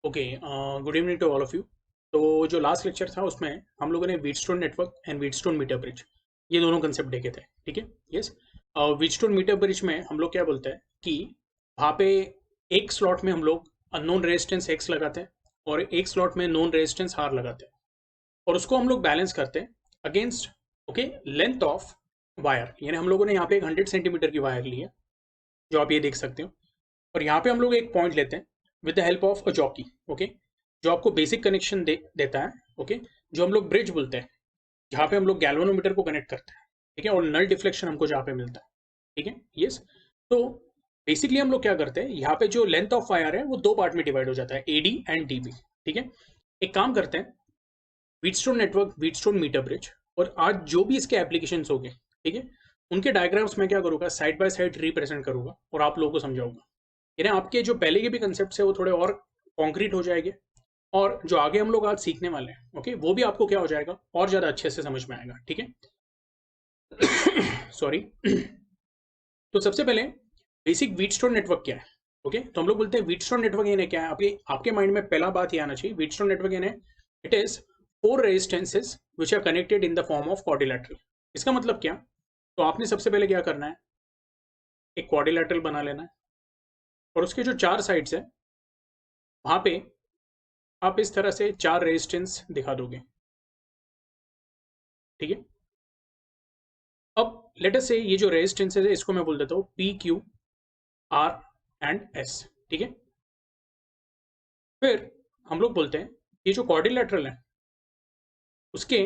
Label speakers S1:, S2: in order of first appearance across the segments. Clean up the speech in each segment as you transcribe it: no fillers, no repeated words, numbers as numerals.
S1: Okay, good evening to all of you. तो जो last lecture था उसमें हम लोगों ने Wheatstone network and Wheatstone metre bridge ये दोनों कंसेप्ट देखे थे। ठीक है। यस। व्हीटस्टोन मीटर ब्रिज में हम लोग क्या बोलते हैं कि वहाँ पे एक स्लॉट में हम लोग नॉन रेजिस्टेंस एक्स लगाते हैं और एक स्लॉट में नॉन रेजिस्टेंस हार लगाते हैं और उसको हम लोग बैलेंस करते हैं against okay length of wire. यानी हम लोगों ने यहाँ पे एक 100 सेंटीमीटर की वायर ली है जो आप ये देख सकते हो, और यहाँ पे हम लोग एक पॉइंट लेते हैं with the help of a jockey. Okay, जो आपको बेसिक कनेक्शन देता है। ओके, जो हम लोग ब्रिज बोलते हैं, जहाँ पे हम लोग गैल्वेनोमीटर को कनेक्ट करते हैं। ठीक है, और नल डिफ्लेक्शन हमको जहाँ पे मिलता है। ठीक है। यस। तो बेसिकली हम लोग क्या करते हैं, यहाँ पे जो लेंथ ऑफ वायर है वो दो पार्ट में डिवाइड हो जाता है, एडी एंड डीबी। ठीक है। एक काम करते हैं, Wheatstone network, Wheatstone metre bridge, और आज जो भी इसके एप्लीकेशन हो गए, ठीक है, उनके डायग्राम्स मैं क्या करूंगा, साइड बाय साइड रिप्रेजेंट करूंगा और आप लोगों को समझाऊंगा। यानी आपके जो पहले के भी कंसेप्ट है वो थोड़े और कॉन्क्रीट हो जाएंगे, और जो आगे हम लोग आज सीखने वाले हैं ओके वो भी आपको क्या हो जाएगा, और ज़्यादा अच्छे से समझ में आएगा। ठीक है। सॉरी। तो सबसे पहले बेसिक व्हीटस्टोन नेटवर्क क्या है। ओके, तो हम लोग बोलते हैं व्हीटस्टोन नेटवर्क यानी क्या है। आपके आपके माइंड में पहला बात ये आना चाहिए, व्हीटस्टोन नेटवर्क यानी it is four resistances which are connected in the form of quadrilateral. इसका मतलब क्या, तो आपने सबसे पहले क्या करना है, एक क्वाड्रिलेटरल बना लेना है और उसके जो चार साइड्स है वहां पे आप इस तरह से चार रेजिस्टेंस दिखा दोगे। ठीक है। अब लेट अस से ये जो रेजिस्टेंसेज है इसको मैं बोल देता हूँ P Q R and S. ठीक है। फिर हम लोग बोलते हैं ये जो क्वाड्रिलेटरल है उसके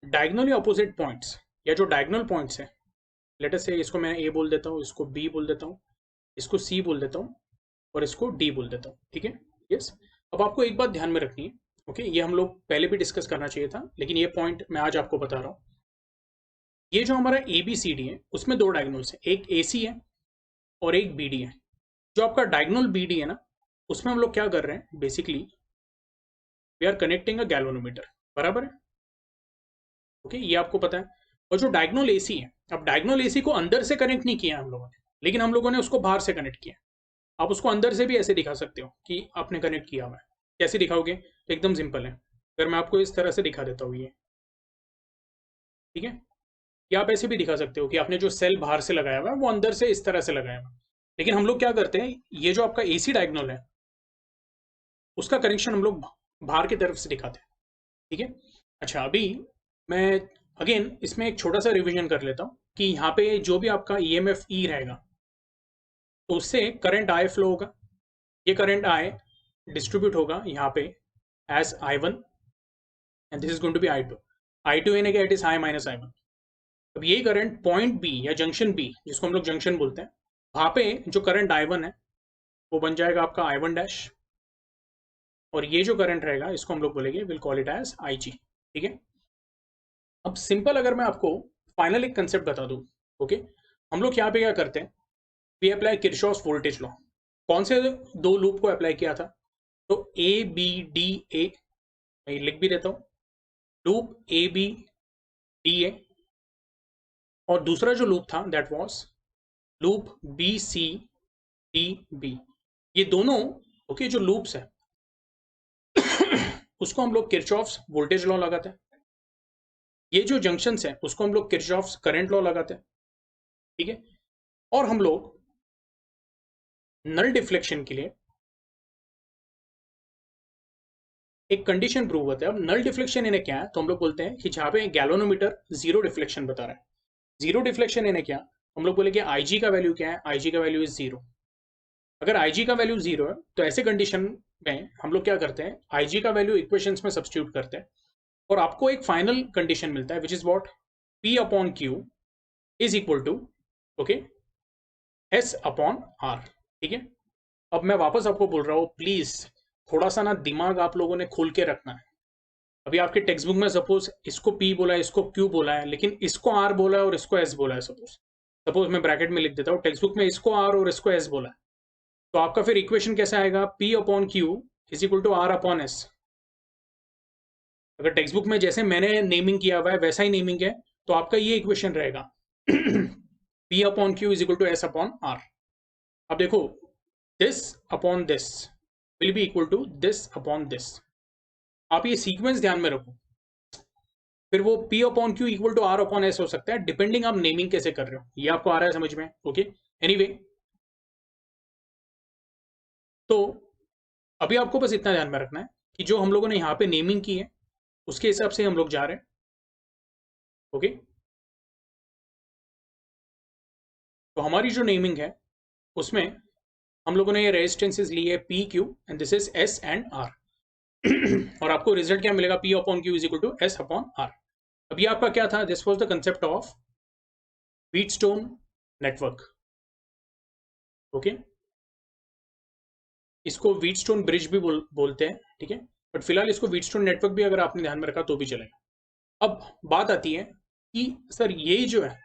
S1: डायगनली अपोजिट पॉइंट्स, या जो डायगनल पॉइंट्स है, लेट अस से इसको मैं ए बोल देता हूँ, इसको बी बोल देता हूँ, इसको सी बोल देता हूँ और इसको डी बोल देता हूँ। ठीक है। यस। अब आपको एक बात ध्यान में रखनी है। ओके, ये हम लोग पहले भी डिस्कस करना चाहिए था लेकिन ये पॉइंट मैं आज आपको बता रहा हूँ। ये जो हमारा ए बी सी डी है उसमें दो डायगनल्स है, एक ए सी है और एक बी डी है। जो आपका डायगनल बी डी है ना, उसमें हम लोग क्या कर रहे हैं, basically we are connecting a galvanometer. बराबर है। ओके, ये आपको पता है। और जो डायगनल एसी है, अब डायगनल एसी को अंदर से कनेक्ट नहीं किया हम लोगों ने, लेकिन हम लोगों ने उसको बाहर से कनेक्ट किया। आप उसको अंदर से भी ऐसे दिखा सकते हो कि आपने कनेक्ट किया हुआ है। कैसे दिखाओगे, तो एकदम सिंपल है। अगर मैं आपको इस तरह से दिखा देता हूँ ये, ठीक है, या आप ऐसे भी दिखा सकते हो कि आपने जो सेल बाहर से लगाया हुआ है वो अंदर से इस तरह से लगाया हुआ है। लेकिन हम लोग क्या करते हैं, ये जो आपका एसी डायगनल है उसका कनेक्शन हम लोग बाहर की तरफ से दिखाते हैं। ठीक है। अच्छा, अभी मैं अगेन इसमें एक छोटा सा रिवीजन कर लेता हूँ कि यहाँ पे जो भी आपका ईएमएफ ई रहेगा तो उससे करंट आई फ्लो होगा। ये करंट आई डिस्ट्रीब्यूट होगा यहाँ पे as I1 and this is going to be I2। I2 यानी कि it is I minus I1। अब यही करंट पॉइंट बी या जंक्शन बी, जिसको हम लोग जंक्शन बोलते हैं, वहां पे जो करंट I1 है वो बन जाएगा आपका I1 डैश, और ये जो करंट रहेगा इसको हम लोग बोलेंगे, will call it as IG। ठीक है। अब सिंपल अगर मैं आपको फाइनल एक कंसेप्ट बता दूं, ओके, हम लोग यहाँ पे क्या करते हैं, we apply Kirchhoff's voltage law. कौन से दो लूप को अप्लाई किया था, तो A B D A, मैं लिख भी देता हूँ, लूप ABDA, और दूसरा जो लूप था दैट वाज लूप BCDB। ये दोनों ओके जो लूप्स है उसको हम लोग किरचॉफ्स वोल्टेज लॉ लगाते हैं। ये जो जंक्शंस है उसको हम लोग किरचॉफ्स करंट लॉ लगाते हैं। ठीक है। और हम लोग नल डिफ्लेक्शन के लिए एक कंडीशन प्रूव होता है। अब नल डिफ्लेक्शन इन्हें क्या है, तो हम लोग बोलते हैं कि जहां पे गैल्वेनोमीटर जीरो डिफ्लेक्शन बता रहा है, जीरो डिफ्लेक्शन इन्हें क्या, हम लोग बोले कि IG का वैल्यू क्या है, IG का वैल्यू इज जीरो। अगर IG का वैल्यू जीरो है तो ऐसे कंडीशन में हम लोग क्या करते हैं, IG का वैल्यू इक्वेशंस में सब्स्टिट्यूट करते हैं और आपको एक फाइनल कंडीशन मिलता है which is what, P upon Q is equal to okay S upon R। ठीक है। अब मैं वापस आपको बोल रहा हूँ, प्लीज थोड़ा सा ना दिमाग आप लोगों ने खोल के रखना है। अभी आपके टेक्स्ट बुक में सपोज इसको P बोला है, इसको Q बोला है, लेकिन इसको R बोला है और इसको S बोला है। सपोज सपोज मैं ब्रैकेट में लिख देता हूँ, टेक्स्ट बुक में इसको R और इसको S बोला है, तो आपका फिर इक्वेशन कैसा आएगा, P upon Q is equal to R upon S। अगर टेक्स्ट बुक में जैसे मैंने नेमिंग किया हुआ है वैसा ही नेमिंग है, तो आपका ये इक्वेशन रहेगा P upon Q is equal to S upon R। अब देखो, this upon this will be equal to this upon this. आप ये सीक्वेंस ध्यान में रखो। फिर वो P upon Q equal to R upon S हो सकता है, डिपेंडिंग आप नेमिंग कैसे कर रहे हो। ये आपको आ रहा है समझ में? ओके, एनीवे, तो अभी आपको बस इतना ध्यान में रखना है कि जो हम लोगों ने यहाँ पे नेमिंग की है उसके हिसाब से हम लोग जा रहे हैं। ओके, तो हमारी जो नेमिंग है उसमें हम लोगों ने ये रेजिस्टेंसेस ली है P Q and this is S and R। और आपको रिजल्ट क्या मिलेगा? P upon Q is equal to S upon R। अभी आपका क्या था? This was the concept of Wheatstone network. Okay, इसको व्हीटस्टोन ब्रिज भी बोलते हैं, ठीक है, बट फिलहाल इसको व्हीटस्टोन नेटवर्क भी अगर आपने ध्यान में रखा तो भी चलेगा। अब बात आती है कि सर यही जो है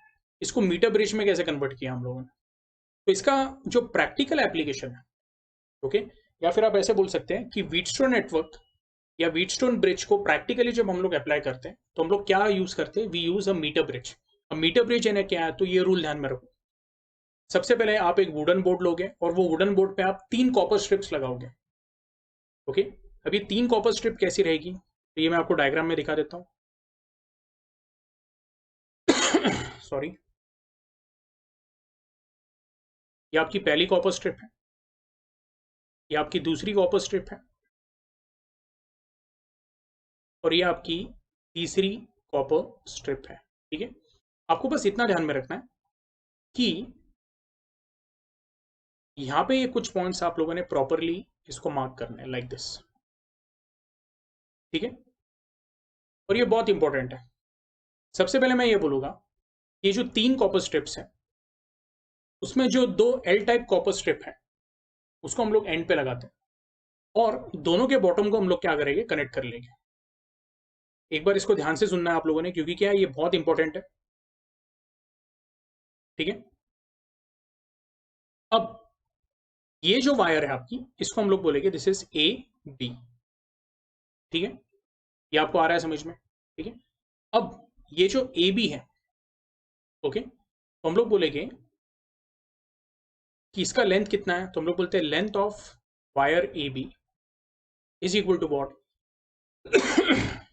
S1: इसको मीटर ब्रिज में कैसे कन्वर्ट किया हम लोगों ने। तो इसका जो प्रैक्टिकल एप्लीकेशन है, ओके, या फिर आप ऐसे बोल सकते हैं कि व्हीटस्टोन नेटवर्क या व्हीटस्टोन ब्रिज को प्रैक्टिकली जब हम लोग अप्लाई करते हैं तो हम लोग क्या यूज करते हैं? We use a metre bridge. अब मीटर ब्रिज है ना क्या है, तो ये रूल ध्यान में रखो। सबसे पहले आप एक वुडन बोर्ड लोगे और वो वुडन बोर्ड पे आप 3 कॉपर स्ट्रिप्स लगाओगे। ओके, अब ये 3 कॉपर स्ट्रिप कैसी रहेगी, तो ये मैं आपको डायग्राम में दिखा देता हूँ। सॉरी, ये आपकी पहली कॉपर स्ट्रिप है, ये आपकी दूसरी कॉपर स्ट्रिप है, और ये आपकी तीसरी कॉपर स्ट्रिप है। ठीक है, आपको बस इतना ध्यान में रखना है कि यहाँ पे ये कुछ पॉइंट्स आप लोगों ने प्रॉपरली इसको मार्क करने हैं, लाइक दिस। ठीक है, और ये बहुत इंपॉर्टेंट है। सबसे पहले मैं ये बोलूंगा, ये जो 3 कॉपर स्ट्रिप्स हैं उसमें जो 2 एल टाइप कॉपर स्ट्रिप है उसको हम लोग एंड पे लगाते हैं और दोनों के बॉटम को हम लोग क्या करेंगे? कनेक्ट कर लेंगे। एक बार इसको ध्यान से सुनना है आप लोगों ने, क्योंकि क्या है, ये बहुत इंपॉर्टेंट है। ठीक है, अब ये जो वायर है आपकी, इसको हम लोग बोलेंगे दिस इज ए बी। ठीक है, ये आपको आ रहा है समझ में? ठीक है, अब ये जो ए बी है, ओके, तो हम लोग बोलेंगे कि इसका लेंथ कितना है, तो हम लोग बोलते हैं length of wire A B is equal to what,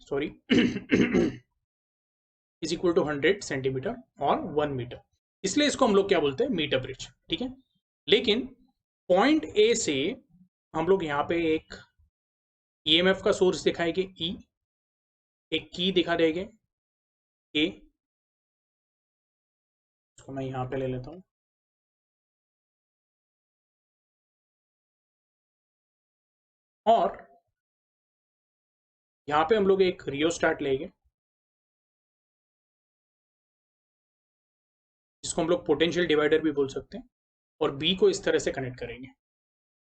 S1: sorry, is equal to 100 centimetre और 1 मीटर। इसलिए इसको हम लोग क्या बोलते हैं? Metre bridge. ठीक है, लेकिन पॉइंट ए से हम लोग यहाँ पे एक ईएमएफ का सोर्स दिखाएंगे ई, एक की दिखा देंगे ए, इसको मैं यहाँ पे ले लेता हूँ, और यहाँ पे हम लोग एक रियोस्टाट लेंगे जिसको हम लोग पोटेंशियल डिवाइडर भी बोल सकते हैं, और बी को इस तरह से कनेक्ट करेंगे।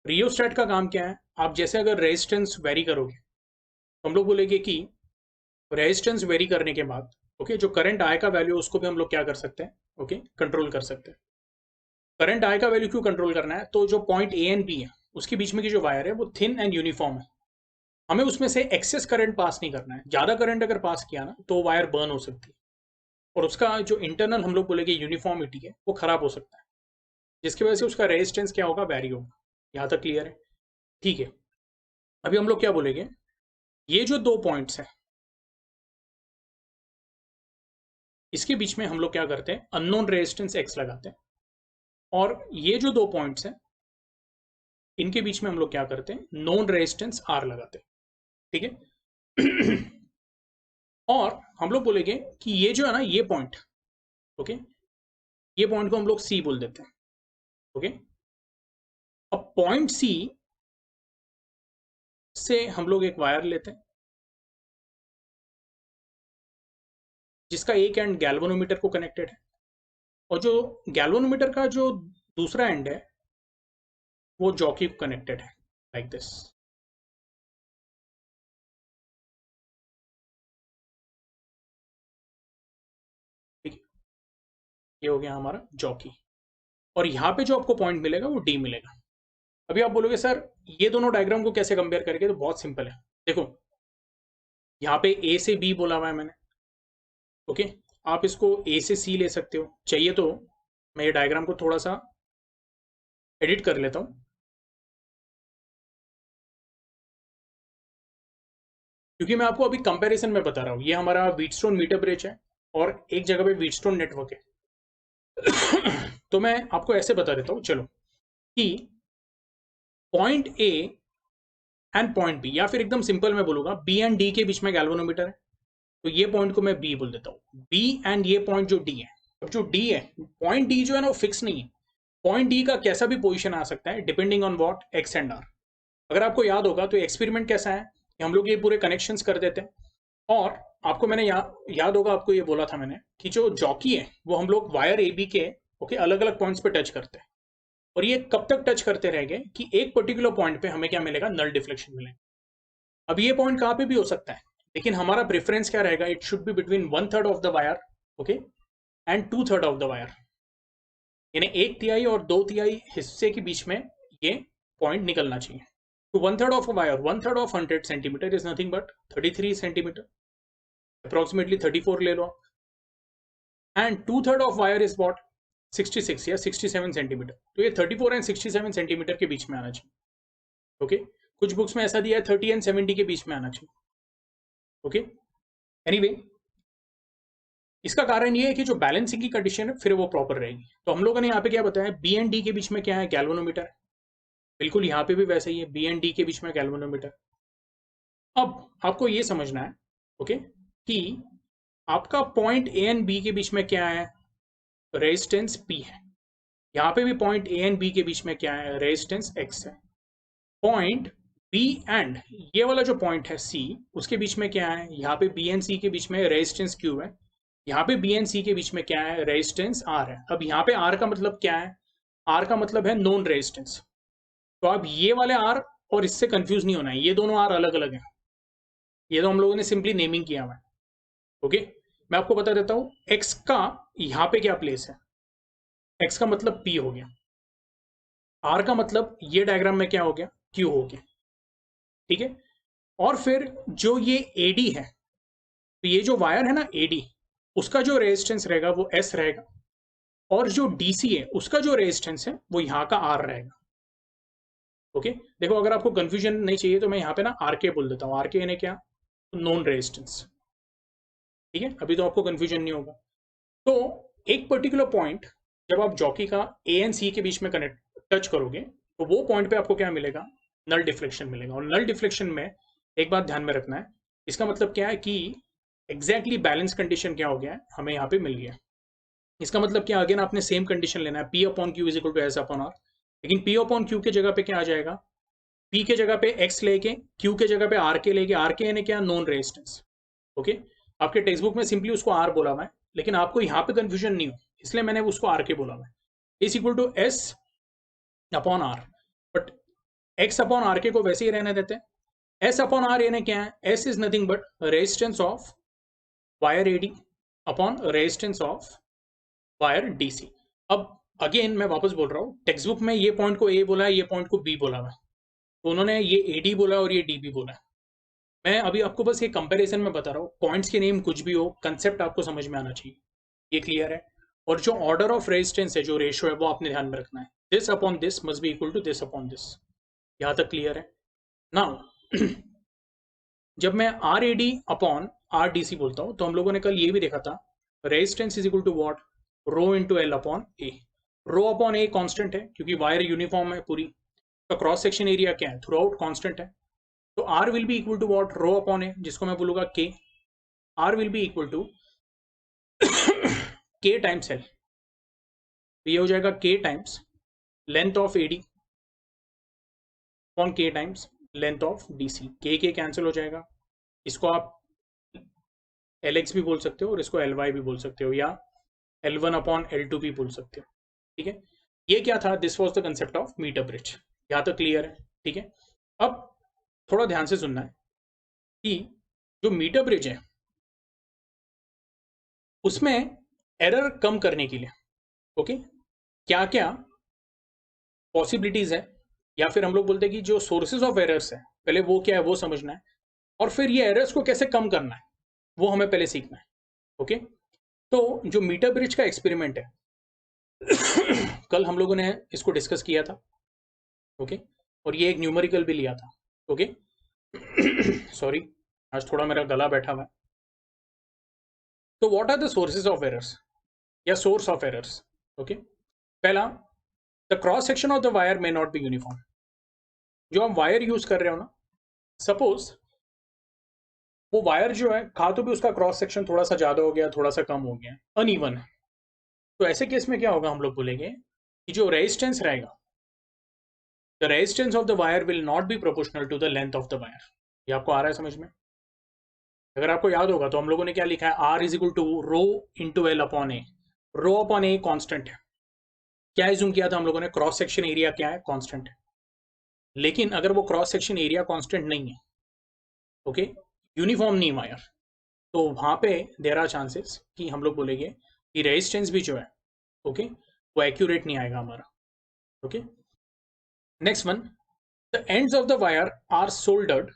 S1: रियोस्टेट का काम क्या है? आप जैसे अगर रेजिस्टेंस वेरी करोगे तो हम लोग बोलेंगे कि रेजिस्टेंस वेरी करने के बाद, ओके, जो करंट आई का वैल्यू उसको भी हम लोग क्या कर सकते हैं? ओके, कंट्रोल कर सकते हैं। करंट आई का वैल्यू क्यों कंट्रोल करना है? तो जो पॉइंट ए एंड बी है उसके बीच में की जो वायर है वो थिन एंड यूनिफॉर्म है, हमें उसमें से एक्सेस करंट पास नहीं करना है। ज्यादा करंट अगर पास किया ना तो वायर बर्न हो सकती है, और उसका जो इंटरनल हम लोग बोलेंगे यूनिफॉर्मिटी है वो खराब हो सकता है, जिसकी वजह से उसका रेजिस्टेंस क्या होगा? वैरी होगा। यहाँ तक क्लियर है? ठीक है, अभी हम लोग क्या बोलेंगे, ये जो 2 पॉइंट्स हैं इसके बीच में हम लोग क्या करते हैं? अननोन रेजिस्टेंस एक्स लगाते हैं, और ये जो 2 पॉइंट्स हैं इनके बीच में हम लोग क्या करते हैं? नोन रेजिस्टेंस आर लगाते हैं। ठीक है, और हम लोग बोलेंगे कि ये जो है ना, ये पॉइंट, ओके, ये पॉइंट को हम लोग सी बोल देते हैं। ओके, अब पॉइंट सी से हम लोग एक वायर लेते हैं जिसका एक एंड गैल्वेनोमीटर को कनेक्टेड है, और जो गैल्वेनोमीटर का जो दूसरा एंड है वो जॉकी को कनेक्टेड है, लाइक दिस। ठीक है, ये हो गया हमारा जॉकी, और यहाँ पे जो आपको पॉइंट मिलेगा वो डी मिलेगा। अभी आप बोलोगे सर ये दोनों डायग्राम को कैसे कंपेयर करेंगे, तो बहुत सिंपल है। देखो, यहाँ पे ए से बी बोला हुआ है मैंने, ओके, आप इसको ए से सी ले सकते हो। चाहिए तो मैं ये डायग्राम को थोड़ा सा एडिट कर लेता हूँ, क्योंकि मैं आपको अभी कंपैरिजन में बता रहा हूँ। ये हमारा व्हीटस्टोन मीटर ब्रिज है और एक जगह पे व्हीटस्टोन नेटवर्क है। तो मैं आपको ऐसे बता देता हूँ, चलो, कि point A and point B, या फिर एकदम सिंपल मैं बोलूंगा बी एंड डी के बीच में गैल्वेनोमीटर है, तो ये पॉइंट को मैं बी बोल देता हूँ। बी एंड ये पॉइंट जो डी है, अब जो डी है, पॉइंट डी जो है ना वो फिक्स नहीं है। पॉइंट डी का कैसा भी पोजीशन आ सकता है depending on what X and R. अगर आपको याद होगा तो एक्सपेरिमेंट कैसा है कि हम लोग ये पूरे कनेक्शंस कर देते हैं, और आपको मैंने याद होगा, आपको ये बोला था मैंने कि जो जॉकी है वो हम लोग वायर ए बी के ओके अलग अलग पॉइंट्स पे टच करते हैं, और ये कब तक टच करते रहेंगे कि एक पर्टिकुलर पॉइंट पे हमें क्या मिलेगा, नल डिफ्लेक्शन मिलेगा। अब ये पॉइंट कहाँ पे भी हो सकता है, लेकिन हमारा प्रेफरेंस क्या रहेगा, it should be between 1/3 of the wire okay and 2/3 of the wire, यानी 1/3 और 2/3 हिस्से के बीच में ये पॉइंट निकलना चाहिए। तो 1/3 of a wire, 1/3 of 100 centimetre is nothing but 33 centimetre, approximately 34 ले लो, and 2/3 of wire is what 66 या 67 सेंटीमीटर। तो ये 34 एंड 67 सेंटीमीटर के बीच में आना चाहिए ओके। कुछ बुक्स में ऐसा दिया है 30 एंड 70 के बीच में आना चाहिए ओके। एनीवे, इसका कारण ये है कि जो बैलेंसिंग की कंडीशन है फिर वो प्रॉपर रहेगी। तो हम लोगों ने यहाँ पे क्या बताया, बी एंड डी के बीच में क्या है, गैल्वेनोमीटर है। बिल्कुल यहाँ पे भी वैसे ही है, बी एंड डी के बीच में गैल्वेनोमीटर। अब आपको ये समझना है ओके कि आपका पॉइंट ए एंड बी के बीच में क्या है, रेजिस्टेंस पी है। यहाँ पे भी पॉइंट ए एंड बी के बीच में क्या है, रेजिस्टेंस एक्स है। पॉइंट बी एंड ये वाला जो पॉइंट है सी, उसके बीच में क्या है, यहाँ पे बी एंड सी के बीच में रेजिस्टेंस क्यू है। यहाँ पे बी एंड सी के बीच में क्या है, रेजिस्टेंस आर है। अब यहाँ पे आर का मतलब क्या है, आर का मतलब है नॉन रेजिस्टेंस। तो अब ये वाले आर और इससे कंफ्यूज नहीं होना है, ये दोनों आर अलग अलग हैं, ये तो हम लोगों ने सिंपली नेमिंग किया हुआ है ओके। मैं आपको बता देता हूँ एक्स का यहाँ पे क्या प्लेस है, एक्स का मतलब पी हो गया, आर का मतलब ये डायग्राम में क्या हो गया, क्यू हो गया, ठीक है। और फिर जो ये एडी है, तो ये जो वायर है ना एडी, उसका जो रेजिस्टेंस रहेगा वो एस रहेगा, और जो डीसी है उसका जो रेजिस्टेंस है वो यहाँ का आर रहेगा ओके। देखो, अगर आपको कंफ्यूजन नहीं चाहिए तो मैं यहाँ पे ना आरके बोल देता हूँ, आरके यानी क्या, नॉन रेजिस्टेंस, ठीक है। अभी तो आपको कंफ्यूजन नहीं होगा। तो एक पर्टिकुलर पॉइंट जब आप जॉकी का ए एंड सी के बीच में कनेक्ट टच करोगे तो वो पॉइंट पे आपको क्या मिलेगा, नल डिफ्लेक्शन मिलेगा। और नल डिफ्लेक्शन में एक बात ध्यान में रखना है, इसका मतलब क्या है कि एग्जैक्टली बैलेंस कंडीशन क्या हो गया है, हमें यहाँ पे मिल गया। इसका मतलब क्या, अगेन आपने सेम कंडीशन लेना है, P upon Q is equal to S upon R. लेकिन पी अपॉन क्यू के जगह पे क्या आ जाएगा, पी के जगह पे एक्स लेके, क्यू के जगह पे आर के लेके, आर के यानी क्या, नॉन रेजिस्टेंस ओके। आपके टेक्स्ट बुक में सिंपली उसको आर बोला हुआ है, लेकिन आपको यहाँ पे कंफ्यूजन नहीं हो इसलिए मैंने उसको आर के बोला हुआ है, is equal to S upon R. But X upon R के को वैसे ही रहने देते हैं। एस अपॉन आर यानी क्या है, S is nothing but resistance of wire AD upon resistance of wire DC. अब अगेन मैं वापस बोल रहा हूँ, टेक्स्ट बुक में ये पॉइंट को ए बोला है, ये पॉइंट को बी बोला हुआ है, तो उन्होंने ये एडी बोला और ये डीबी बोला है। मैं अभी आपको बस ये कंपैरिजन में बता रहा हूँ, पॉइंट्स के नेम कुछ भी हो, कंसेप्ट आपको समझ में आना चाहिए, ये क्लियर है। और जो ऑर्डर ऑफ रेजिस्टेंस है, जो रेशियो है, वो आपने ध्यान में रखना है, this upon this must be equal to this upon this. यहाँ तक क्लियर है नाउ। जब मैं R A D upon R D C बोलता हूँ तो हम लोगों ने कल ये भी देखा था, resistance is equal to what, rho into L upon A. Rho upon A constant है क्योंकि वायर यूनिफॉर्म है पूरी, तो क्रॉस सेक्शन एरिया क्या है, थ्रू आउट कॉन्स्टेंट है। तो R will be equal to what, rho upon A, जिसको मैं बोलूंगा K. R will be equal to K times L, तो ये हो जाएगा K times length of AD upon K times length of DC. K cancel हो जाएगा, इसको आप एल एक्स भी बोल सकते हो और इसको एल वाई भी बोल सकते हो, या L1 अपॉन L2 भी बोल सकते हो, ठीक है। ये क्या था, this was the concept of metre bridge. यहाँ तक क्लियर है, ठीक है। अब थोड़ा ध्यान से सुनना है कि जो मीटर ब्रिज है उसमें एरर कम करने के लिए ओके क्या क्या पॉसिबिलिटीज है, या फिर हम लोग बोलते हैं कि जो सोर्सेज ऑफ एरर्स है पहले वो क्या है वो समझना है, और फिर ये एरर्स को कैसे कम करना है वो हमें पहले सीखना है ओके। तो जो मीटर ब्रिज का एक्सपेरिमेंट है कल हम लोगों ने इसको डिस्कस किया था, ओके, और ये एक न्यूमेरिकल भी लिया था। ओके, सॉरी, आज थोड़ा मेरा गला बैठा हुआ है। तो what are the sources of errors या सोर्स ऑफ एरर्स? ओके, पहला, the cross section of the wire may not be uniform. जो हम वायर यूज कर रहे हो ना, सपोज वो वायर जो है, खा तो भी उसका क्रॉस सेक्शन थोड़ा सा ज्यादा हो गया, थोड़ा सा कम हो गया, अनइवन है, तो ऐसे केस में क्या होगा, हम लोग बोलेंगे कि जो रेजिस्टेंस रहेगा, the resistance of the wire will not be proportional to the length of the wire. ये आपको आ रहा है समझ में? अगर आपको याद होगा तो हम लोगों ने क्या लिखा है, R is equal to rho into L upon A. Rho upon A constant है। क्या एज्यूम किया था हम लोगों ने, क्रॉस सेक्शन एरिया क्या है, कॉन्स्टेंट है। लेकिन अगर वो क्रॉस सेक्शन एरिया कॉन्स्टेंट नहीं है, ओके, यूनिफॉर्म नहीं वायर, तो वहां पे देर आर चांसेस कि हम लोग बोलेंगे कि रेजिस्टेंस भी जो है, ओके, वो एक्यूरेट नहीं आएगा हमारा। Okay, next one, the ends of the wire are soldered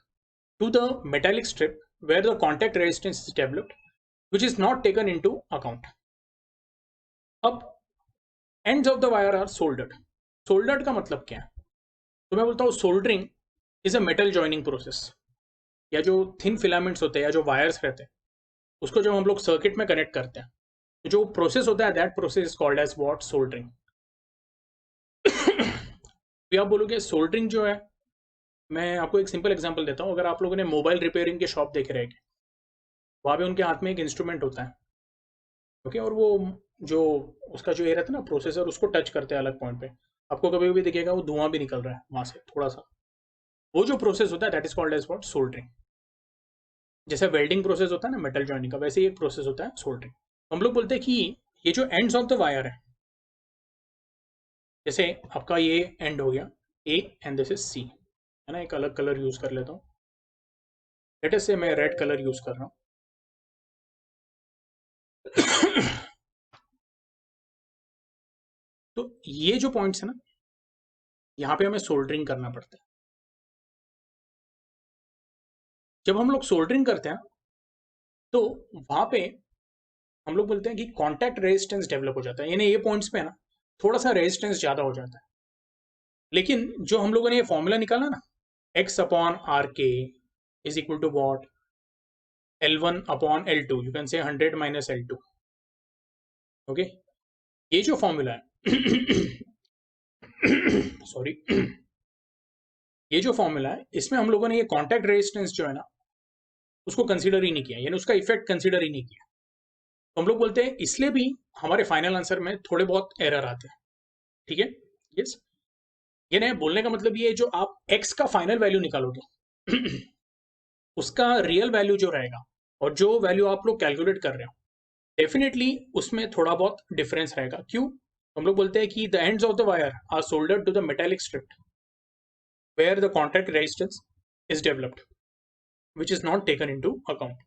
S1: to the metallic strip where the contact resistance is developed, which is not taken into account. अब ends of the wire are soldered. Soldered का मतलब क्या है? तो मैं बोलता हूँ soldering is a metal joining process. या जो thin filaments होते हैं या जो wires रहते हैं, उसको जब हम लोग सर्किट में कनेक्ट करते हैं, तो जो प्रोसेस होता है, that process is called as what, soldering. भी आप बोलोगे सोल्डरिंग जो है, मैं आपको एक सिंपल एग्जांपल देता हूँ। अगर आप लोगों ने मोबाइल रिपेयरिंग के शॉप देखे रहेंगे, वहाँ पे उनके हाथ में एक इंस्ट्रूमेंट होता है, ओके, और वो जो उसका जो ये रहता है ना प्रोसेसर, उसको टच करते हैं अलग पॉइंट पे, आपको कभी कभी दिखेगा वो धुआं भी निकल रहा है वहां से थोड़ा सा। वो जो प्रोसेस होता है, that is called as what, soldering. जैसे वेल्डिंग प्रोसेस होता है ना मेटल जॉइनिंग का, वैसे ही एक प्रोसेस होता है सोल्डरिंग। हम लोग बोलते हैं कि ये जो एंड्स ऑफ द वायर है, जैसे आपका ये एंड हो गया A and this is C, है ना, एक अलग कलर यूज कर लेता हूँ। लेट अस से मैं रेड कलर यूज कर रहा हूँ। तो ये जो पॉइंट्स है ना, यहाँ पे हमें सोल्डरिंग करना पड़ता है। जब हम लोग सोल्डरिंग करते हैं तो वहां पे हम लोग बोलते हैं कि कॉन्टैक्ट रेजिस्टेंस डेवलप हो जाता है, यानी ये पॉइंट्स पे है ना थोड़ा सा रेजिस्टेंस ज्यादा हो जाता है। लेकिन जो हम लोगों ने ये फॉर्मूला निकाला ना, X upon R K is equal to what, L1 upon L2, you can say 100 minus L2। Okay, ये जो फॉर्मूला है, सॉरी, ये जो फॉर्मूला है, इसमें हम लोगों ने ये कॉन्टैक्ट रेजिस्टेंस जो है ना, उसको कंसीडर ही नहीं किया, यानी उसका इफेक्ट कंसीडर ही नहीं किया। तो हम लोग बोलते हैं इसलिए भी हमारे फाइनल आंसर में थोड़े बहुत एरर आते हैं। ठीक है, यस। ये नहीं बोलने का मतलब ये है, जो आप x का फाइनल वैल्यू निकालोगे, उसका रियल वैल्यू जो रहेगा और जो वैल्यू आप लोग कैलकुलेट कर रहे हो, डेफिनेटली उसमें थोड़ा बहुत डिफरेंस रहेगा। क्यों? हम लोग बोलते हैं कि the ends of the wire are soldered to the metallic strip where the contact resistance is developed, which is not taken into account.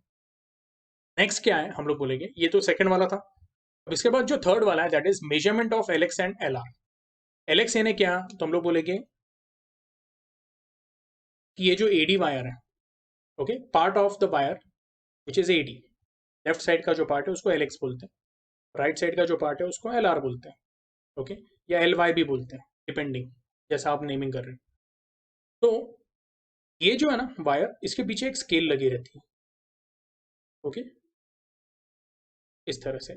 S1: Next क्या है, हम लोग बोलेंगे, ये तो सेकंड वाला था। अब इसके बाद जो थर्ड वाला है, that is measurement of LX and LR। LX यानी क्या, तो हम लोग बोलेंगे कि ये जो AD वायर है, okay, part of the wire which is AD, left side का जो पार्ट है उसको LX बोलते हैं, राइट साइड का जो पार्ट है उसको LR बोलते हैं, ओके, या LY भी बोलते हैं, डिपेंडिंग जैसा आप नेमिंग कर रहे हैं। तो ये जो है ना वायर, इसके पीछे एक स्केल लगी रहती है, ओके, इस तरह से।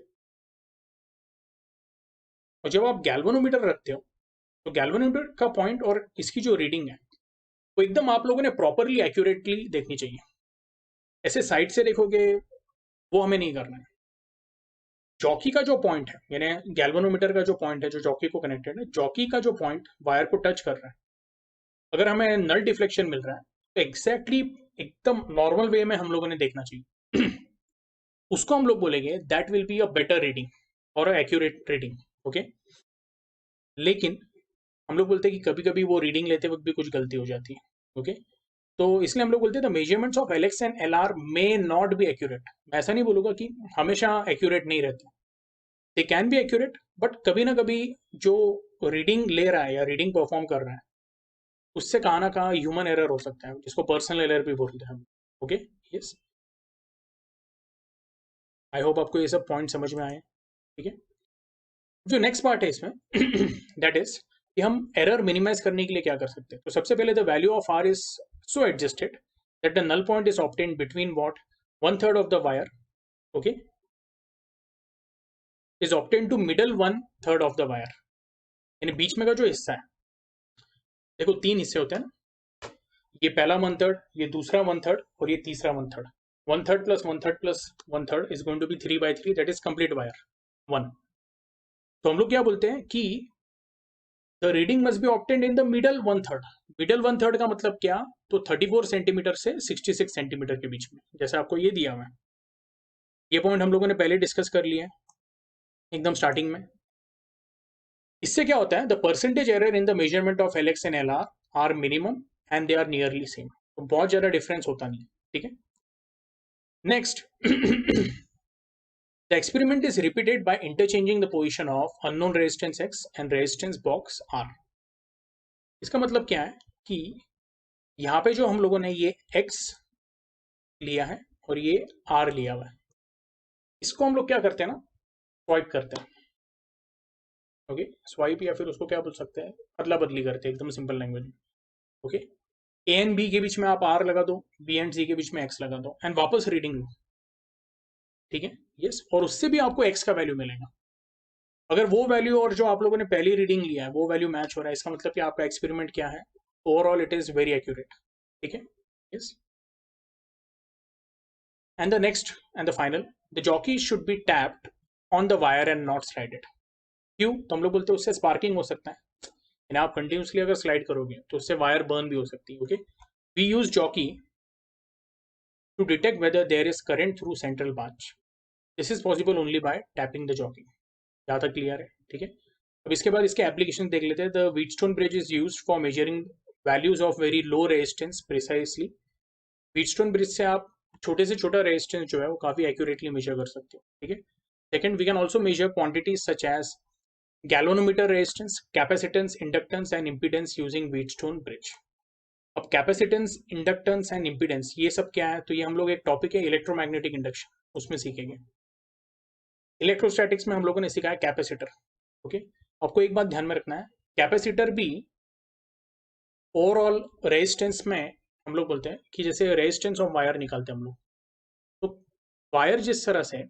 S1: और जब आप गैल्वेनोमीटर रखते हो, तो गैल्वेनोमीटर का पॉइंट और इसकी जो रीडिंग है, वो एकदम आप लोगों ने प्रॉपरली एक्यूरेटली देखनी चाहिए। ऐसे साइड से देखोगे, वो हमें नहीं करना है। जॉकी का जो पॉइंट है, यानी गैल्वेनोमीटर का जो पॉइंट है जो जॉकी को कनेक्टेड है, जॉकी का जो पॉइंट वायर को टच कर रहा है, अगर हमें नल डिफ्लेक्शन मिल रहा है, तो एग्जैक्टली एकदम नॉर्मल वे में हम लोगों ने देखना चाहिए। उसको हम लोग बोलेंगे that will be a better reading और एक्यूरेट रीडिंग, ओके। लेकिन हम लोग बोलते हैं कि कभी कभी वो रीडिंग लेते वक्त भी कुछ गलती हो जाती है, ओके। तो इसलिए हम लोग बोलते हैं the measurements of LX and LR may not be accurate. मैं ऐसा नहीं बोलूंगा कि हमेशा एक्यूरेट नहीं रहते, they can be accurate, but कभी ना कभी जो रीडिंग ले रहा है या रीडिंग परफॉर्म कर रहा है, उससे कहाँ ना कहाँ ह्यूमन एरर हो सकता है, जिसको पर्सनल एरर भी बोलते हैं हम, ओके, यस। आई होप आपको ये सब पॉइंट समझ में आए, ठीक है। जो नेक्स्ट पार्ट है इसमें, दैट इज कि हम एरर मिनिमाइज करने के लिए क्या कर सकते हैं। तो सबसे पहले the value of R is so adjusted that the null point is obtained between what 1/3 of the wire, okay, is obtained to middle 1/3 of the wire, यानी बीच में का जो हिस्सा है, देखो 3 हिस्से होते हैं ना, ये पहला 1/3, ये दूसरा 1/3 और ये तीसरा 1/3। 1/3 plus 1/3 plus 1/3 is going to be 3/3, that is complete wire 1। तो हम लोग क्या बोलते हैं कि the reading must be obtained in the middle 1/3। Middle 1/3 का मतलब क्या, तो 34 सेंटीमीटर से 66 सेंटीमीटर के बीच में, जैसे आपको ये दिया हुआ है। ये पॉइंट हम लोगों ने पहले डिस्कस कर लिया है एकदम स्टार्टिंग में। इससे क्या होता है, the percentage error in the measurement of L X and L R are minimum and they are nearly same. तो बहुत ज्यादा डिफरेंस होता नहीं, ठीक है। Next, the experiment is repeated by interchanging the position of unknown resistance x and resistance box r। इसका मतलब क्या है कि यहाँ पे जो हम लोगों ने ये x लिया है और ये r लिया हुआ है, इसको हम लोग क्या करते हैं ना, स्वाइप करते हैं, ओके, स्वाइप या फिर उसको क्या बोल सकते हैं, अदला बदली करते हैं एकदम सिंपल लैंग्वेज में, ओके। ए एंड बी के बीच में आप r लगा दो, बी एंड सी के बीच में x लगा दो एंड वापस रीडिंग लो, ठीक है, यस। और उससे भी आपको x का वैल्यू मिलेगा। अगर वो वैल्यू और जो आप लोगों ने पहली रीडिंग लिया है वो वैल्यू मैच हो रहा है, इसका मतलब कि आपका एक्सपेरिमेंट क्या है, overall it is very accurate, ठीक है, yes. And the next and the final, the jockey should be tapped on the wire and not slided. क्यों, तो हम लोग बोलते हैं उससे स्पार्किंग हो सकता है, यानी आप कंटिन्यूसली अगर स्लाइड करोगे तो उससे वायर बर्न भी हो सकती है, okay. We use jockey to detect whether there is current through central branch. This is possible only by tapping the jockey. यहाँ तक क्लियर है, ठीक है। अब इसके बाद इसके एप्लीकेशन देख लेते हैं। The Wheatstone bridge is used for measuring values of very low resistance precisely. Wheatstone bridge से आप छोटे से छोटा रेजिस्टेंस जो है वो काफी एक्यूरेटली मेजर कर सकते हो, ठीक है। Second, we can also measure quantities such as galvanometer resistance, capacitance, inductance and impedance using Wheatstone bridge. अब कैपेसिटेंस, इंडक्टेंस एंड इम्पीडेंस ये सब क्या है, तो ये हम लोग एक टॉपिक है इलेक्ट्रोमैग्नेटिक इंडक्शन, उसमें सीखेंगे। इलेक्ट्रोस्टैटिक्स में हम लोगों ने सीखा है कैपेसिटर, ओके। आपको एक बात ध्यान में रखना है, कैपेसिटर भी ओवरऑल रेजिस्टेंस में हम लोग बोलते हैं कि जैसे रेजिस्टेंस ऑफ वायर निकालते हैं हम लोग, तो वायर जिस तरह से,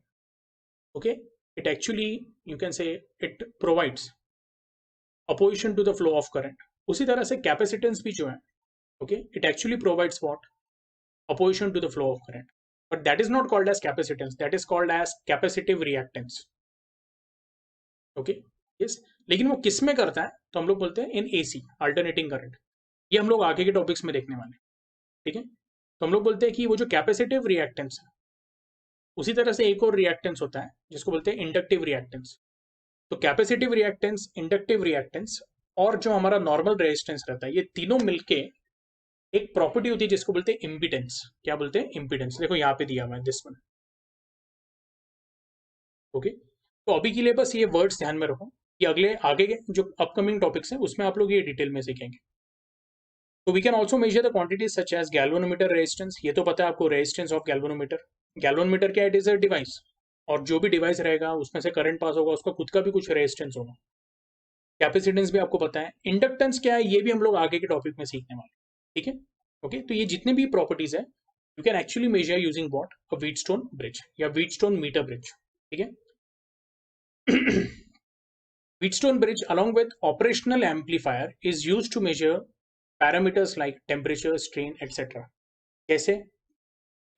S1: okay, it actually you can say it provides opposition to the flow of current, उसी तरह से कैपेसिटेंस भी जो है, okay, it actually provides what, opposition to the flow of current, but that is not called as capacitance, that is called as capacitive reactance, okay, yes. लेकिन वो किस में करता है, तो हम लोग बोलते हैं इन एसी, अल्टरनेटिंग करंट। ये हम लोग आगे के टॉपिक्स में देखने वाले, ठीक है। तो हम लोग बोलते हैं कि वो जो कैपेसिटिव रिएक्टेंस है, उसी तरह से एक और रिएक्टेंस होता है जिसको बोलते हैं इंडक्टिव रिएक्टेंस। तो कैपेसिटिव रिएक्टेंस, इंडक्टिव रिएक्टेंस और जो हमारा नॉर्मल रेजिस्टेंस रहता है, ये तीनों मिलके एक प्रॉपर्टी होती है जिसको बोलते हैं इम्पीडेंस। क्या बोलते हैं, इम्पीडेंस। देखो यहाँ पे दिया हुआ है दिस वन, ओके। तो अभी के लिए बस ये वर्ड्स ध्यान में रखो कि अगले आगे के जो अपकमिंग टॉपिक्स हैं उसमें आप लोग ये डिटेल में सीखेंगे। तो we can also measure the quantities such as galvanometer resistance, ये तो पता है आपको रेजिस्टेंस ऑफ गैल्वेनोमीटर। गैल्वेनोमीटर क्या है, इट इज अ डिवाइस, और जो भी डिवाइस रहेगा उसमें से करंट पास होगा, उसका खुद का भी कुछ रेजिस्टेंस होगा। कैपेसिटेंस भी आपको पता है। इंडक्टेंस क्या है, ये भी हम लोग आगे के टॉपिक में सीखने वाले, ठीक है, ओके। तो ये जितने भी प्रॉपर्टीज है you can actually measure using what, a Wheatstone bridge या व्हीटस्टोन मीटर ब्रिज, ठीक है। Wheatstone bridge, along with operational amplifier, is used to measure parameters like temperature, strain, etc. कैसे,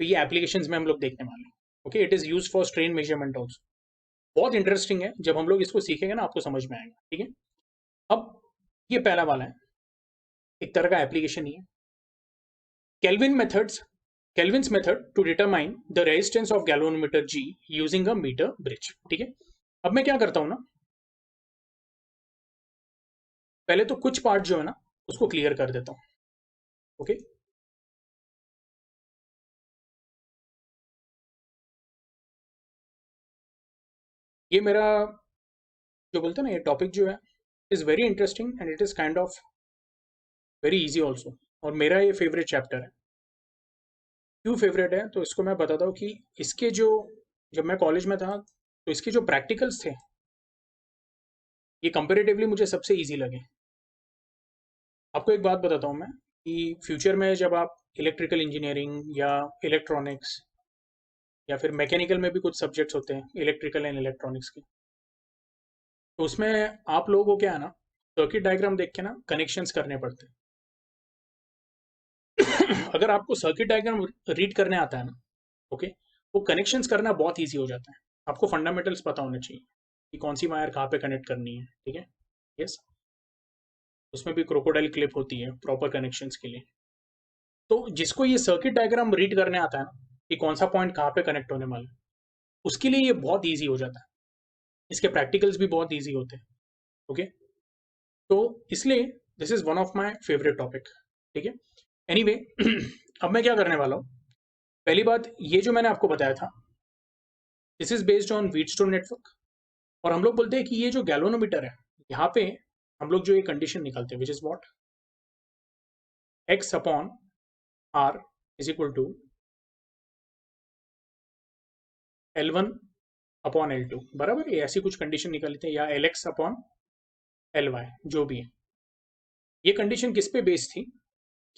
S1: तो ये एप्लीकेशंस में हम लोग देखने वाले हैं, okay. It is used for strain measurement also. बहुत इंटरेस्टिंग है, जब हम लोग इसको सीखेंगे ना आपको समझ में आएगा, ठीक है। अब ये पहला वाला है, एक तरह का एप्लीकेशन ही है। Kelvin methods, Kelvin's method to determine the resistance of galvanometer G using a metre bridge, ठीक है। अब मैं क्या करता हूं ना, पहले तो कुछ पार्ट जो है ना उसको क्लियर कर देता हूं, ओके। ये मेरा जो बोलते हैं ना, ये टॉपिक जो है is very interesting and it is kind of very easy also, और मेरा ये फेवरेट चैप्टर है। क्यों फेवरेट है, तो इसको मैं बताता हूँ कि इसके जो, जब मैं कॉलेज में था तो इसके जो प्रैक्टिकल्स थे ये कंपेरेटिवली मुझे सबसे ईजी लगे। आपको एक बात बताता हूँ मैं कि फ्यूचर में जब आप इलेक्ट्रिकल इंजीनियरिंग या इलेक्ट्रॉनिक्स या फिर मैकेनिकल में भी कुछ सब्जेक्ट्स होते हैं इलेक्ट्रिकल एंड इलेक्ट्रॉनिक्स के, तो उसमें आप लोगों को क्या है ना, सर्किट डायग्राम देख के ना कनेक्शंस करने पड़ते हैं। अगर आपको सर्किट डायग्राम रीड करने आता है ना, ओके, वो कनेक्शंस करना बहुत ईजी हो जाता है। आपको फंडामेंटल्स पता होने चाहिए कि कौन सी वायर कहाँ पे कनेक्ट करनी है, ठीक है। यस, उसमें भी क्रोकोडाइल क्लिप होती है प्रॉपर कनेक्शंस के लिए। तो जिसको ये सर्किट डायग्राम रीड करने आता है ना कि कौन सा पॉइंट कहाँ पे कनेक्ट होने वाला है, उसके लिए ये बहुत ईजी हो जाता है। इसके प्रैक्टिकल्स भी बहुत ईजी होते हैं, ओके। तो इसलिए this is one of my favourite topic, ठीक है। एनीवे, अब मैं क्या करने वाला हूँ, पहली बात ये जो मैंने आपको बताया था, this is based on Wheatstone network. और हम लोग बोलते हैं कि ये जो गैल्वेनोमीटर है, यहाँ पे हम लोग जो ये कंडीशन निकालते हैं which is what, X upon R is equal to L1 upon L2, बराबर, ये ऐसी कुछ कंडीशन निकालते हैं, या Lx अपॉन Ly, जो भी है। ये कंडीशन किस पे बेस्ड थी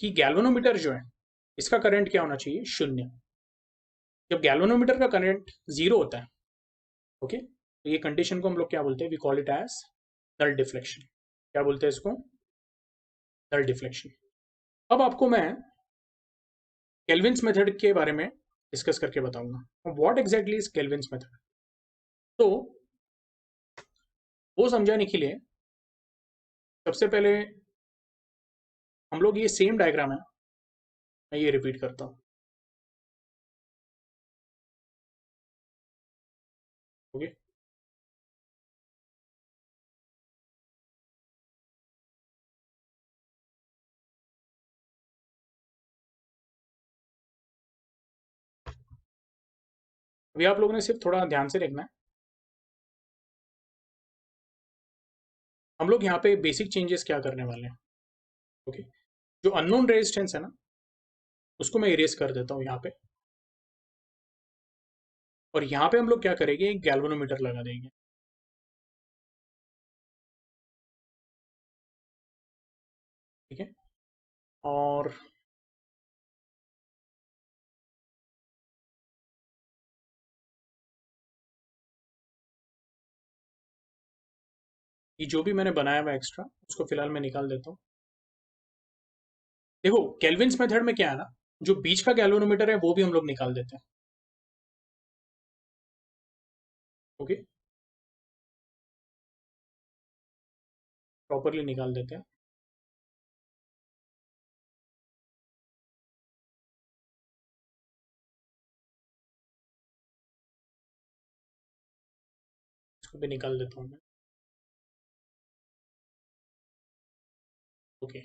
S1: कि गैल्वेनोमीटर जो है इसका करंट क्या होना चाहिए, शून्य। जब गैल्वेनोमीटर का करंट जीरो होता है, ओके, तो ये कंडीशन को हम लोग क्या बोलते हैं, we call it as null deflection. क्या बोलते हैं इसको, नल डिफ्लेक्शन। अब आपको मैं केल्विन्स मेथड के बारे में डिस्कस करके बताऊंगा, what exactly is Kelvin's method. तो वो समझाने के लिए सबसे पहले हम लोग ये सेम डायग्राम है, मैं ये रिपीट करता हूँ, ओके। अभी आप लोगों ने सिर्फ थोड़ा ध्यान से देखना है। हम लोग यहाँ पे बेसिक चेंजेस क्या करने वाले हैं, ओके। जो अननोन रेजिस्टेंस है ना, उसको मैं इरेज कर देता हूँ यहाँ पे, और यहाँ पे हम लोग क्या करेंगे, एक गैल्वेनोमीटर लगा देंगे, ठीक है। और ये जो भी मैंने बनाया हुआ एक्स्ट्रा, उसको फिलहाल मैं निकाल देता हूँ। देखो, केल्विन्स मेथड में क्या है ना, जो बीच का गैल्वेनोमीटर है वो भी हम लोग निकाल देते हैं, ओके, प्रॉपरली निकाल देते हैं। इसको भी निकाल देता हूँ मैं, ओके।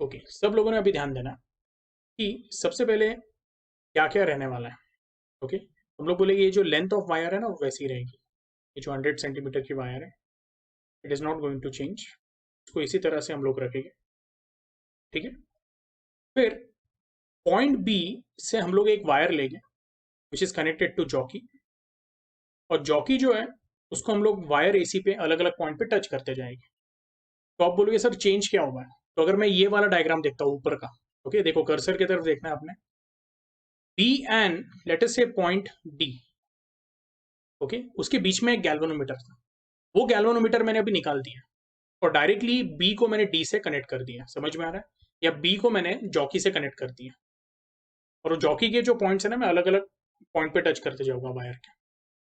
S1: ओके, सब लोगों ने अभी ध्यान देना कि सबसे पहले क्या क्या रहने वाला है, ओके। हम लोग बोलेंगे ये जो लेंथ ऑफ वायर है ना वो वैसी रहेगी, ये जो 100 सेंटीमीटर की वायर है, it is not going to change, इसको इसी तरह से हम लोग रखेंगे, ठीक है। फिर पॉइंट बी से हम लोग एक वायर लेंगे which is connected to jockey, और जॉकी जो है उसको हम लोग वायर एसी पे अलग अलग पॉइंट पे टच करते जाएंगे। तो आप बोलोगे सर चेंज क्या हुआ है, तो अगर मैं ये वाला डायग्राम देखता हूँ ऊपर का, ओके, देखो कर्सर की तरफ देखना है आपने, बी एंड लेट अस से पॉइंट डी, ओके, उसके बीच में एक गैल्वेनोमीटर था, वो गैल्वेनोमीटर मैंने अभी निकाल दिया और डायरेक्टली बी को मैंने डी से कनेक्ट कर दिया, समझ में आ रहा है, या बी को मैंने जॉकी से कनेक्ट कर दिया, और जॉकी के जो पॉइंट्स है ना मैं अलग अलग पॉइंट पे टच करते जाऊंगा वायर के,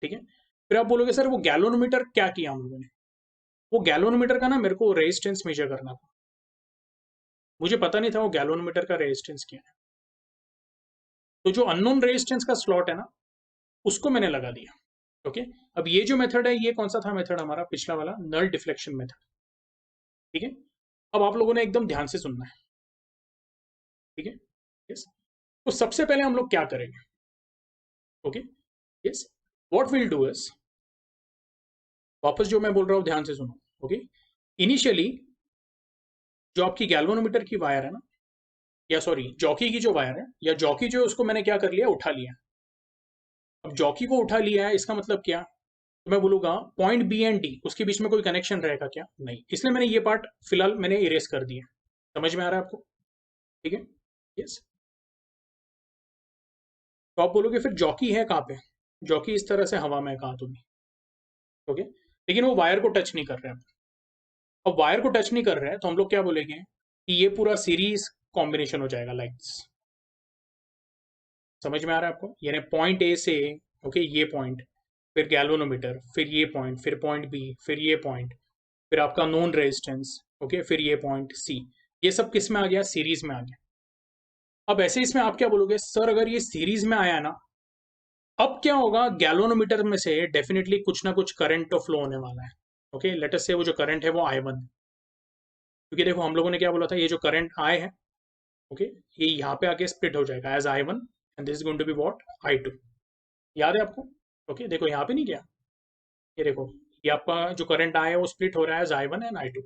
S1: ठीक है। फिर आप बोलोगे सर वो गैल्वेनोमीटर क्या किया हम लोगों ने, वो गैल्वेनोमीटर का ना मेरे को रेजिस्टेंस मेजर करना था, मुझे पता नहीं था वो गैल्वेनोमीटर का रेजिस्टेंस क्या है। तो जो अननोन रेजिस्टेंस का स्लॉट है ना, उसको मैंने लगा दिया, ओके। अब ये जो मेथड है ये कौन सा था मेथड, हमारा पिछला वाला नल डिफ्लेक्शन मेथड, ठीक है। अब आप लोगों ने एकदम ध्यान से सुनना है, ठीक है, यस। तो सबसे पहले हम लोग क्या करेंगे, okay, yes, what will do is, वापस जो मैं बोल रहा हूँ ध्यान से सुनो, ओके। इनिशियली जो आपकी गैल्वेनोमीटर की वायर है ना, या सॉरी जॉकी की जो वायर है, या जॉकी जो है उसको मैंने क्या कर लिया, उठा लिया, अब जॉकी को उठा लिया है, इसका मतलब क्या? तो मैं बोलूंगा पॉइंट बी एंड डी उसके बीच में कोई कनेक्शन रहेगा क्या? नहीं, इसलिए मैंने ये पार्ट फिलहाल मैंने इरेज कर दिया। समझ में आ रहा है आपको? ठीक है, यस। तो आप बोलोगे फिर जॉकी है कहाँ पे? जॉकी इस तरह से हवा में है कहाँ तो भी। ओके, लेकिन वो वायर को टच नहीं कर रहे हैं। अब वायर को टच नहीं कर रहे हैं तो हम लोग क्या बोलेंगे कि ये पूरा सीरीज कॉम्बिनेशन हो जाएगा लाइक्स। समझ में आ रहा है आपको? यानी पॉइंट ए से, ओके, ये पॉइंट, फिर गैल्वेनोमीटर, फिर ये पॉइंट, फिर पॉइंट बी, फिर ये पॉइंट, फिर आपका नोन रेजिस्टेंस, ओके, फिर ये पॉइंट सी। ये सब किस में आ गया? सीरीज में आ गया। अब ऐसे इसमें आप क्या बोलोगे, सर अगर ये सीरीज में आया ना, अब क्या होगा? गैल्वेनोमीटर में से डेफिनेटली कुछ ना कुछ करंट तो फ्लो होने वाला है। ओके, लेट अस से वो जो करंट है वो I1 है। क्योंकि देखो हम लोगों ने क्या बोला था, ये जो करंट I है, ओके, ये यहाँ पे आके स्प्लिट हो जाएगा as I1 and this is going to be what? I2। याद है आपको? ओके, देखो यहाँ पे नहीं गया, ये देखो, ये आपका जो करंट I है वो स्प्लिट हो रहा है एज I1 एंड I2।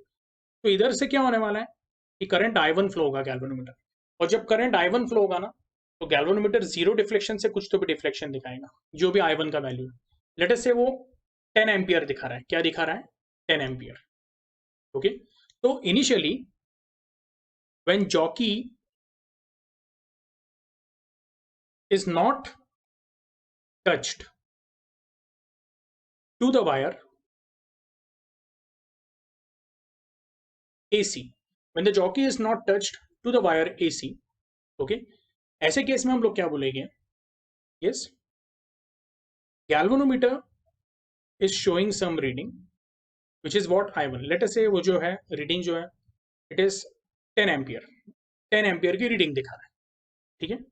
S1: तो इधर से क्या होने वाला है कि करंट I1 फ्लो होगा गैल्वेनोमीटर, और जब करंट I1 फ्लो होगा ना, तो गैल्वेनोमीटर जीरो डिफ्लेक्शन से कुछ तो भी डिफ्लेक्शन दिखाएगा, जो भी I1 का वैल्यू है। लेट अस से वो 10 एम्पियर दिखा रहा है। क्या दिखा रहा है? 10 एम्पियर। ओके, तो initially when jockey is not touched to the wire AC, when the jockey is not touched to the wire AC, okay, ऐसे केस में हम लोग क्या बोलेंगे? yes, galvanometer is showing some reading which is what I1, let us say वो जो है reading जो है it is 10 एम्पियर, 10 एम्पियर की रीडिंग दिखा रहा है। ठीक है,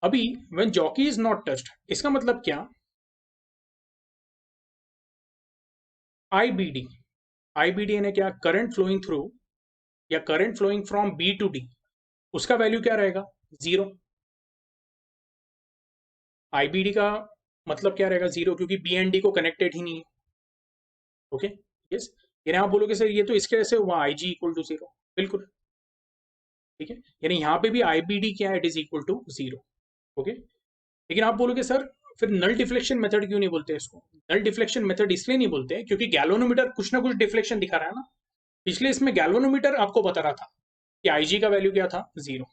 S1: अभी when jockey is not touched, इसका मतलब क्या? IBD ने क्या? करंट फ्लोइंग थ्रू या current flowing from B to D, उसका वैल्यू क्या रहेगा? 0। IBD का मतलब क्या रहेगा? 0, क्योंकि बी एंड डी को कनेक्टेड ही नहीं है। ओके, यस, यानी आप बोलोगे सर ये तो इसके वजह से हुआ IG इक्वल टू 0। बिल्कुल, ठीक है, यानी यहाँ पे भी IBD क्या है? It is equal to 0। Okay, लेकिन आप बोलोगे सर फिर नल डिफ्लेक्शन मेथड क्यों नहीं बोलते इसको? नल डिफ्लेक्शन मेथड इसलिए नहीं बोलते क्योंकि गैल्वेनोमीटर कुछ ना कुछ डिफ्लेक्शन दिखा रहा है ना। पिछले इसमें गैल्वेनोमीटर आपको बता रहा था कि IG का वैल्यू क्या था? 0।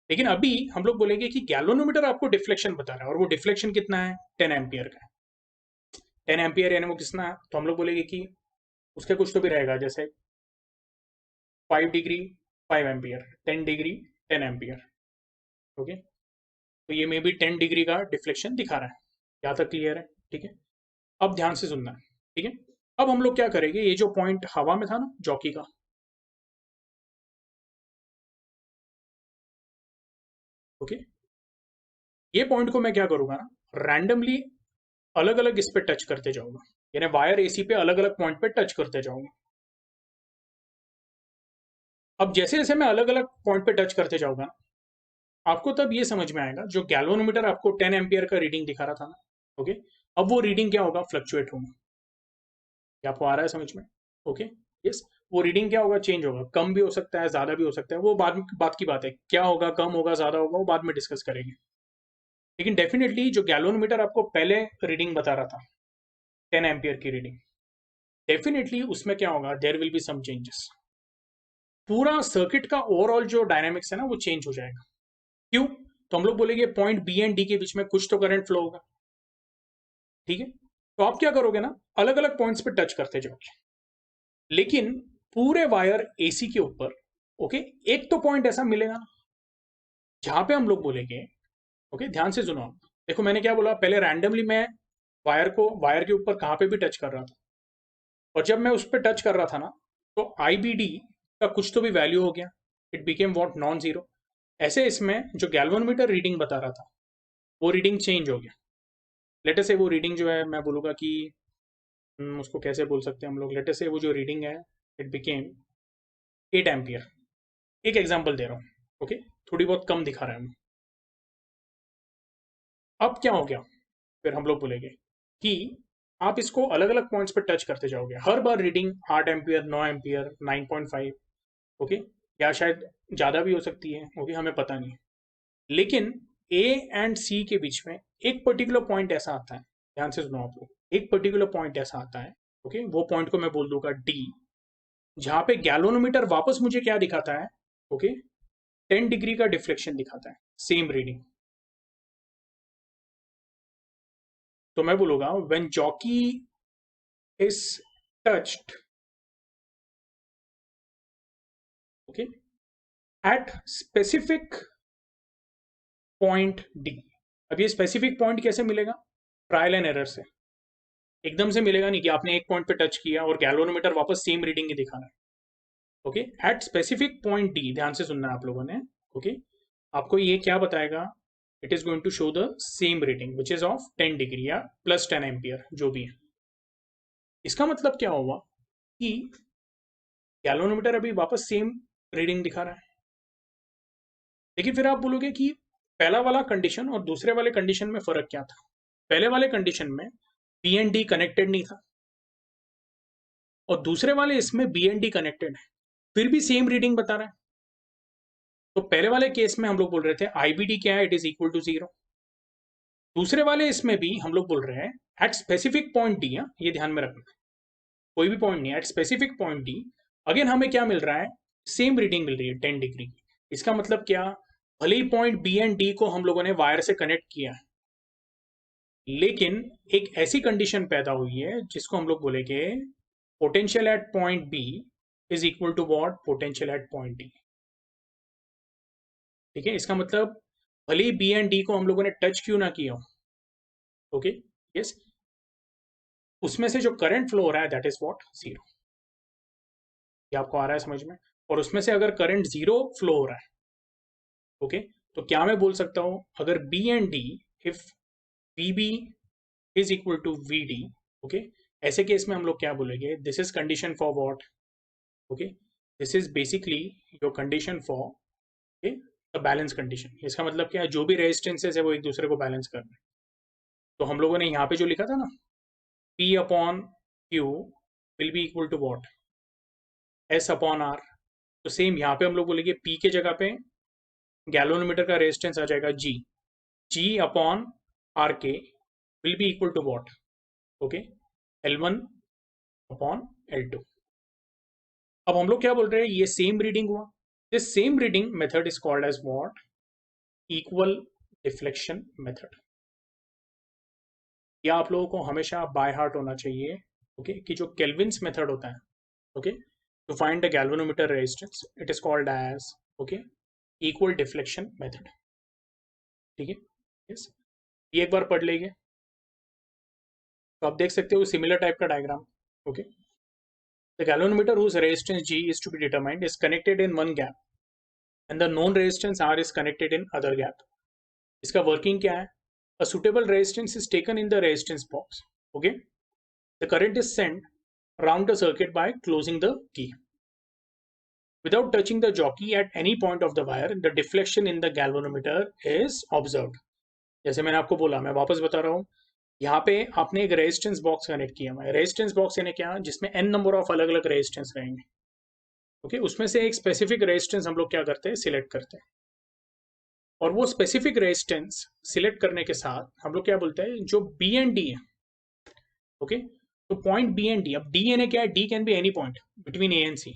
S1: लेकिन अभी हम लोग बोलेंगे कि गैल्वेनोमीटर आपको डिफ्लेक्शन बता रहा है, और वो डिफ्लेक्शन कितना है? 10 एम्पियर का है। 10 एम्पियर यानी वो कितना है? तो हम लोग बोलेंगे कि उसके कुछ तो भी रहेगा, जैसे 5 degree 5 ampere, 10 degree 10 ampere. Okay, तो ये मे बी 10 डिग्री का डिफ्लेक्शन दिखा रहा है। यहाँ तक क्लियर है? ठीक है, अब ध्यान से सुनना है। ठीक है, अब हम लोग क्या करेंगे, ये जो पॉइंट हवा में था ना जॉकी का, ओके, ये पॉइंट को मैं क्या करूंगा ना, रैंडमली अलग अलग इस पे टच करते जाऊंगा, यानी वायर AC पे अलग अलग पॉइंट पे टच करते जाऊंगा। अब जैसे जैसे मैं अलग अलग पॉइंट पे टच करते जाऊंगा, आपको तब ये समझ में आएगा जो गैल्वेनोमीटर आपको 10 एम्पियर का रीडिंग दिखा रहा था ना, ओके, अब वो रीडिंग क्या होगा? फ्लक्चुएट होगा। क्या आपको आ रहा है समझ में? ओके, यस, वो रीडिंग क्या होगा? चेंज होगा, कम भी हो सकता है, ज्यादा भी हो सकता है, वो बात की बात है, क्या होगा, कम होगा, ज्यादा होगा, वो बाद में डिस्कस करेंगे। लेकिन डेफिनेटली जो गैल्वेनोमीटर आपको पहले रीडिंग बता रहा था 10 एम्पियर की रीडिंग, डेफिनेटली उसमें क्या होगा? There will be some changes. पूरा सर्किट का ओवरऑल जो डायनामिक्स है ना वो चेंज हो जाएगा। क्यों? तो हम लोग बोलेंगे पॉइंट बी एंड डी के बीच में कुछ तो करंट फ्लो होगा। ठीक है, तो आप क्या करोगे ना, अलग अलग पॉइंट्स पे टच करते जाओगे, लेकिन पूरे वायर AC के ऊपर, ओके, एक तो पॉइंट ऐसा मिलेगा ना जहां पे हम लोग बोलेंगे, ओके, ध्यान से सुनो आप। देखो मैंने क्या बोला, पहले रैंडमली मैं वायर के ऊपर कहां पे भी टच कर रहा था, और जब मैं उस पर टच कर रहा था ना, तो IBD का कुछ तो भी वैल्यू हो गया, it became what? Non zero. ऐसे इसमें जो गैल्वेनोमीटर रीडिंग बता रहा था वो रीडिंग चेंज हो गया। लेटेस्ट से वो रीडिंग जो है मैं बोलूंगा कि उसको कैसे बोल सकते हैं हम लोग, लेटेस्ट से वो जो रीडिंग है इट बिकेम 8 एम्पियर। एक एग्जांपल दे रहा हूँ, ओके, थोड़ी बहुत कम दिखा रहा है। अब क्या हो गया? फिर हम लोग बोलेंगे कि आप इसको अलग अलग पॉइंट्स पे टच करते जाओगे, हर बार रीडिंग 8 एम्पियर, 9 एम्पियर, 9.5, ओके, या शायद ज़्यादा भी हो सकती है, ओके, हमें पता नहीं। लेकिन ए एंड सी के बीच में एक पर्टिकुलर पॉइंट ऐसा आता है, ध्यान से सुनो आप लोग, एक पर्टिकुलर पॉइंट ऐसा आता है, ओके, वो पॉइंट को मैं बोल दूंगा डी, जहां पे गैल्वेनोमीटर वापस मुझे क्या दिखाता है, ओके, 10 डिग्री का डिफ्लेक्शन दिखाता है, सेम रीडिंग। तो मैं बोलूंगा when jockey is touched, okay, at specific point D. अब ये स्पेसिफिक पॉइंट कैसे मिलेगा? ट्रायल एंड एरर से। एकदम से मिलेगा नहीं कि आपने एक पॉइंट पे टच किया और गैल्वेनोमीटर वापस सेम रीडिंग ही दिखा रहा है, okay. At specific point D, ध्यान से सुनना है आप लोगों ने, ओके, आपको ये क्या बताएगा, it is going to show the same reading which is of 10 degree या प्लस 10 एम्पियर, जो भी है। इसका मतलब क्या हुआ कि गैल्वेनोमीटर अभी वापस सेम रीडिंग दिखा रहा है, लेकिन फिर आप बोलोगे कि पहला वाला कंडीशन और दूसरे वाले कंडीशन में फर्क क्या था? पहले वाले कंडीशन में बी एंड डी कनेक्टेड नहीं था, और दूसरे वाले इसमें बी एंड डी कनेक्टेड है, फिर भी सेम रीडिंग बता रहा है। तो पहले वाले केस में हम लोग बोल रहे थे आईबीडी क्या है, इट इज इक्वल टू 0। दूसरे वाले इसमें भी हम लोग बोल रहे हैं एट स्पेसिफिक पॉइंट डी, ये ध्यान में रखना, कोई भी पॉइंट नहीं, at specific point D again हमें क्या मिल रहा है, सेम रीडिंग मिल रही है 10 डिग्री। इसका मतलब क्या, भले ही पॉइंट बी एंड डी को हम लोगों ने वायर से कनेक्ट किया है, लेकिन एक ऐसी कंडीशन पैदा हुई है जिसको हम लोग बोलेंगे potential at point B is equal to what, potential at point D. ठीक है, इसका मतलब भले ही बी एंड डी को हम लोगों ने टच क्यों ना किया हो, ओके, यस, उसमें से जो करंट फ्लो हो रहा है दैट इज व्हाट, 0। ये आपको आ रहा है समझ में? और उसमें से अगर करंट 0 फ्लो हो रहा है, ओके, तो क्या मैं बोल सकता हूं, अगर B and D, if V B is equal to V D, okay, ऐसे केस में हम लोग क्या बोलेंगे, this is condition for what, okay, this is basically your condition for the balance condition. इसका मतलब क्या है, जो भी रेजिस्टेंसेस है वो एक दूसरे को बैलेंस कर रहे हैं। तो हम लोगों ने यहाँ पे जो लिखा था ना, P upon Q will be equal to what, S upon R, तो सेम यहाँ पे हम लोग बोलेंगे P के जगह पे गैल्वेनोमीटर का रेजिस्टेंस आ जाएगा G upon R K will be equal to what, okay, L1 upon L2। अब हम लोग क्या बोल रहे हैं, ये सेम रीडिंग हुआ, this same reading method is called as what, equal deflection method. या आप लोगों को हमेशा बाय हार्ट होना चाहिए, ओके, कि जो केल्विन्स मेथड होता है, okay, to find the galvanometer resistance, it is called as, okay, equal deflection method. ठीक है, यस, ये एक बार पढ़ लेंगे तो आप देख सकते हो सिमिलर टाइप का diagram, okay. The galvanometer whose resistance G is to be determined is connected in one gap and the known resistance R is connected in other gap. इसका वर्किंग क्या है, a suitable resistance is taken in the resistance box, okay, the current is sent around the circuit by closing the key without touching the jockey at any point of the wire, the deflection in the galvanometer is observed। जैसे मैंने आपको बोला, मैं वापस बता रहा हूँ, यहाँ पे आपने एक रेजिस्टेंस बॉक्स कनेक्ट किया है, रेजिस्टेंस बॉक्स यानी क्या, जिसमें n नंबर ऑफ अलग अलग रेजिस्टेंस रहेंगे, ओके, उसमें से एक स्पेसिफिक रेजिस्टेंस हम लोग क्या करते हैं, सिलेक्ट करते हैं, और वो स्पेसिफिक रेजिस्टेंस सिलेक्ट करने के साथ हम लोग क्या बोलते हैं, जो बी एंड डी है, ओके, तो पॉइंट बी एंड डी, अब डी यानी क्या है, D can be any point between A and C.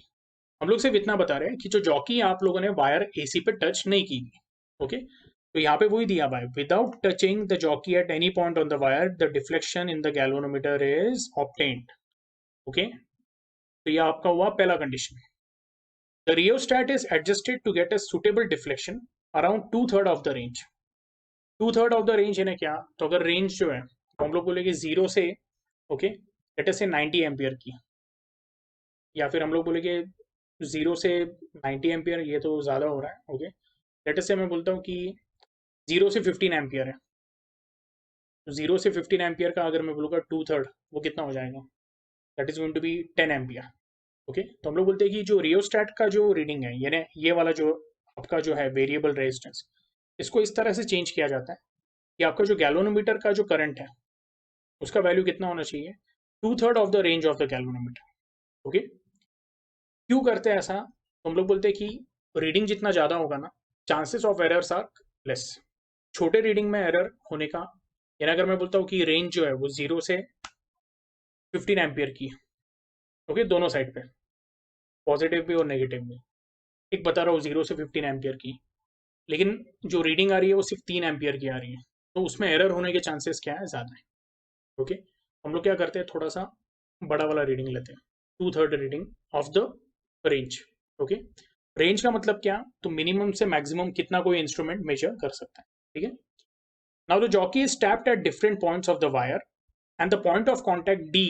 S1: हम लोग सिर्फ इतना बता रहे हैं कि जो जॉकी आप लोगों ने वायर एसी पे टच नहीं की, ओके, तो यहाँ पे वही दिया हुआ है, without touching the jockey at any point on the wire the deflection in the galvanometer is obtained, okay. तो ये आपका हुआ पहला condition. The rheostat is adjusted to get a suitable deflection around 2/3 of the range. 2/3 of the range यानी क्या, तो अगर range जो है तो हम लोग बोलेंगे 0 से, ओके, लेट अस से 90 एम्पियर की, या फिर हम लोग बोलेंगे 0 से 90 एम्पियर, ये तो ज़्यादा हो रहा है, ओके, लेट अस से मैं बोलता हूँ कि 0 से 15 एम्पियर है, तो 0 से 15 एम्पियर का अगर मैं बोलूँगा 2/3, वो कितना हो जाएगा, that is going to be 10 ampere, okay. तो हम लोग बोलते हैं कि जो रियोस्टैट का जो रीडिंग है, यानी ये वाला जो आपका जो है वेरिएबल रेजिस्टेंस, इसको इस तरह से चेंज किया जाता है कि आपका जो गैल्वेनोमीटर का जो करंट है उसका वैल्यू कितना होना चाहिए, 2/3 of the range of the galvanometer, okay. क्यों करते हैं ऐसा, तो हम लोग बोलते हैं कि रीडिंग जितना ज़्यादा होगा ना, chances of errors are less, छोटे रीडिंग में एरर होने का, यानी अगर मैं बोलता हूँ कि रेंज जो है वो 0 से 15 एम्पियर की है, ओके, दोनों साइड पे, पॉजिटिव भी और नेगेटिव भी। एक बता रहा हूँ 0 से 15 एम्पियर की, लेकिन जो रीडिंग आ रही है वो सिर्फ 3 एम्पियर की आ रही है, तो उसमें एरर होने के चांसेस क्या है, ज़्यादा है। ओके, हम लोग क्या करते हैं, थोड़ा सा बड़ा वाला रीडिंग लेते हैं, 2/3 reading of the range. Okay, range का मतलब क्या, तो मिनिमम से मैक्सिमम कितना कोई इंस्ट्रूमेंट मेजर कर सकता है। ठीक है, now the jockey is tapped at different points of the wire and the point of contact D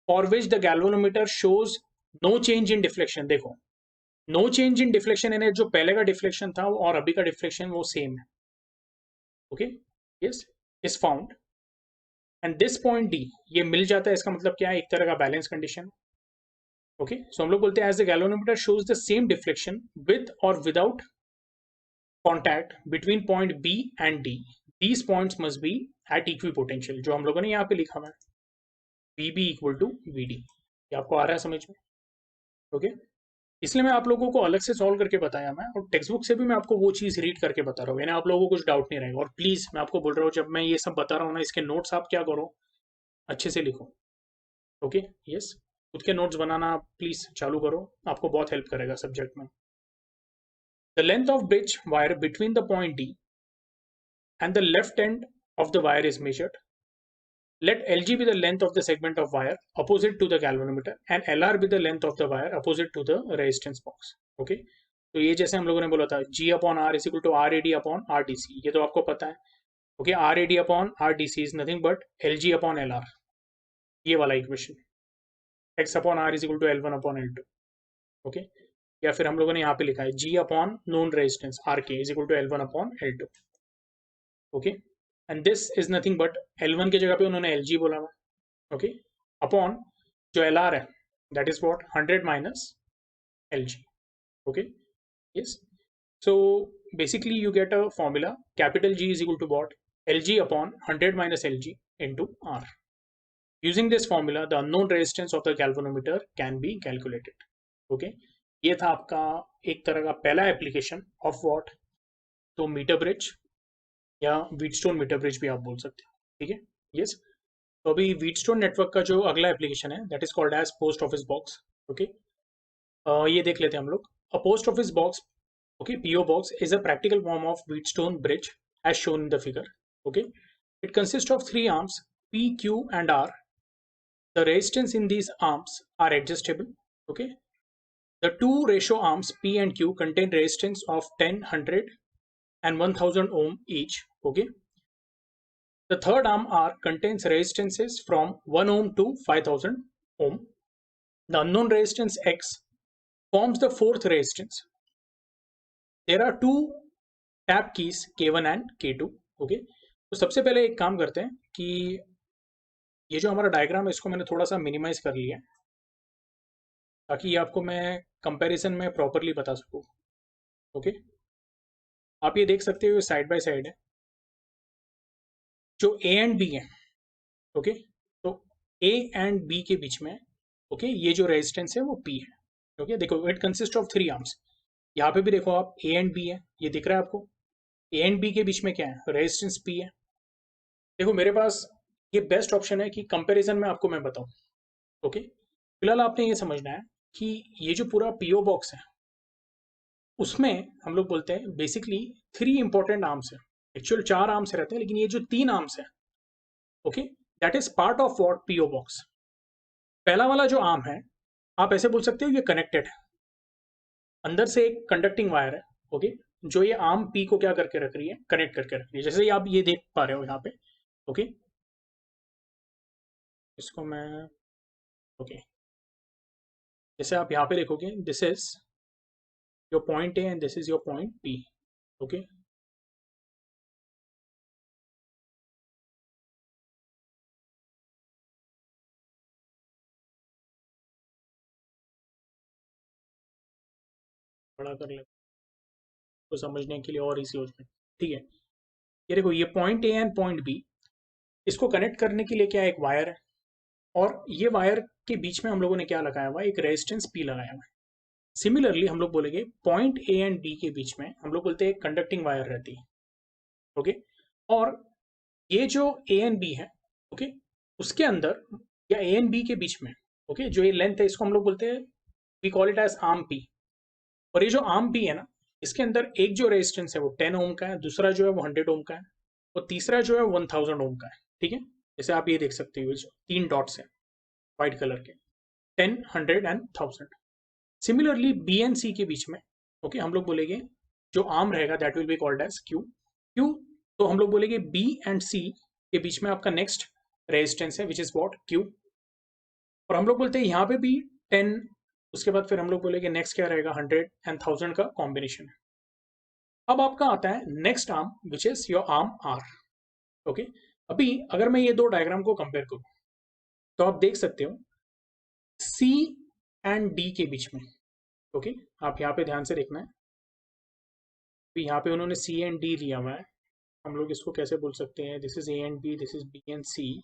S1: for which the galvanometer shows no change in deflection। देखो, no change in deflection यानी जो पहले का डिफ्लेक्शन था और अभी का deflection वो सेम है। Okay, yes, is found and this point D ये मिल जाता है, इसका मतलब क्या है, एक तरह का बैलेंस कंडीशन। ओके, सो हम लोग बोलते हैं as the galvanometer shows the same deflection with और without contact between point B and D, these points must be at equipotential, जो हम लोगों ने यहाँ पे लिखा हुआ है VB इक्वल टू VD। ये आपको आ रहा है समझ में? ओके, इसलिए मैं आप लोगों को अलग से सॉल्व करके बताया मैं, और टेक्स्ट बुक से भी मैं आपको वो चीज़ रीड करके बता रहा हूँ, यानी आप लोगों को कुछ डाउट नहीं रहेगा। और प्लीज़ मैं आपको बोल रहा हूँ, जब मैं ये सब बता रहा हूँ ना, इसके नोट्स आप क्या करो, अच्छे से लिखो। ओके, यस, खुद के नोट्स बनाना प्लीज़ चालू करो, आपको बहुत हेल्प करेगा सब्जेक्ट में। The length of bridge wire between the point D and the left and of the wire is measured. Let LG be the length of the segment of wire opposite to the galvanometer and LR be the length of the wire opposite to the resistance box. Okay, तो ये जैसे हम लोगों ने बोला था G upon R is equal to RAD upon RDC, ये तो आपको पता है। Okay, RAD upon RDC is nothing but LG upon LR, ये वाला equation, X upon R is equal to L1 upon L2। Okay, या फिर हम लोगों ने यहाँ पे लिखा है G upon known resistance RK is equal to L1 upon L2। Okay, and this is nothing but L1 की जगह पे उन्होंने LG बोला हुआ। ओके, अपॉन जो LR है that is what 100 minus LG। Okay, yes, so basically you get a formula capital G is equal to what, LG upon 100 minus LG into R. Using this formula the unknown resistance of the galvanometer can be calculated. Okay, ये था आपका एक तरह का पहला application of what, तो metre bridge या Wheatstone metre bridge भी आप बोल सकते हैं। ठीक है, यस, तो अभी व्हीटस्टोन नेटवर्क का जो अगला एप्लीकेशन है that is called as post office box. Okay, ये देख लेते हैं हम लोग। A post office box, okay, PO box is a practical form of Wheatstone bridge as shown in the figure. Okay, it consists of three arms P, Q and R. The resistance in these arms are adjustable. Okay, the two ratio arms P and Q contain resistance of 10, 100 and 1000 ohm each. Okay, the third arm R contains resistances from 1 ohm to 5000 ohm. The unknown resistance X forms the fourth resistance. There are two tap keys K1 and K2। Okay, तो सबसे पहले एक काम करते हैं कि ये जो हमारा डायग्राम है इसको मैंने थोड़ा सा मिनिमाइज कर लिया ताकि ये आपको मैं कंपैरिजन में प्रॉपरली बता सकूँ। ओके, आप ये देख सकते हो साइड बाय साइड है, जो A एंड B है। ओके, तो A एंड B के बीच में, ओके, ये जो रेजिस्टेंस है वो P है। ओके, देखो इट कंसिस्ट ऑफ 3 आर्म्स, यहाँ पे भी देखो आप A एंड B है, ये दिख रहा है आपको, A एंड B के बीच में क्या है, रेजिस्टेंस P है। देखो मेरे पास ये बेस्ट ऑप्शन है कि कंपैरिजन में आपको मैं बताऊं। ओके, फिलहाल आपने ये समझना है कि ये जो पूरा पीओ बॉक्स है उसमें हम लोग बोलते हैं बेसिकली 3 इंपॉर्टेंट आर्म्स है। एक्चुअल 4 आर्म्स रहते हैं, लेकिन ये जो 3 आर्म्स है, okay, that is part of what, PO box. पहला वाला जो आर्म है आप ऐसे बोल सकते हो ये कनेक्टेड है, अंदर से एक कंडक्टिंग वायर है। ओके, जो ये आर्म पी को क्या करके रख रही है, कनेक्ट करके रख रही है, जैसे आप ये देख पा रहे हो यहाँ पे। ओके, इसको मैं, ओके, जैसे आप यहाँ पे देखोगे this is your point A and this is your point B. Okay, बड़ा कर ले तो समझने के लिए और इजी हो जाए। ठीक है, ये देखो ये point A and point B, इसको कनेक्ट करने के लिए क्या एक वायर है, और ये वायर के बीच में हम लोगों ने क्या लगाया हुआ है, एक रेजिस्टेंस पी लगाया हुआ है। सिमिलरली हम लोग बोलेंगे पॉइंट ए एंड बी के बीच में हम लोग बोलते हैं कंडक्टिंग वायर रहती है। ओके। और ये जो ए एंड बी है, ओके, उसके अंदर या ए एंड बी के बीच में, ओके, जो ये लेंथ है इसको हम लोग बोलते हैं, we call it as arm P. और ये जो आर्म पी है ना, इसके अंदर एक जो रेजिस्टेंस है वो 10 ओम का है, दूसरा जो है वो 100 ओम का है, और तीसरा जो है 1000 ओम का है। ठीक है, जैसे आप ये देख सकते हो, जो 3 डॉट्स हैं व्हाइट कलर के, 10, 100 एंड 1000। सिमिलरली बी एंड सी के बीच में, ओके, हम लोग बोलेंगे जो आर्म रहेगा that will be called as Q. Q, तो हम लोग बोलेंगे बी एंड सी के बीच में आपका नेक्स्ट रेजिस्टेंस है विच इज वॉट, क्यू। और हम लोग बोलते हैं यहाँ पे भी 10, उसके बाद फिर हम लोग बोलेंगे नेक्स्ट क्या रहेगा, 100 एंड 1000 का कॉम्बिनेशन है। अब आपका आता है next arm which is your arm R. Okay, अभी अगर मैं ये दो डायग्राम को कंपेयर करूं तो आप देख सकते हो सी एंड डी के बीच में, ओके, आप यहाँ पे ध्यान से देखना है, तो यहाँ पे उन्होंने सी एंड डी दिया हुआ है, हम लोग इसको कैसे बोल सकते हैं, this is A and B, this is B and C.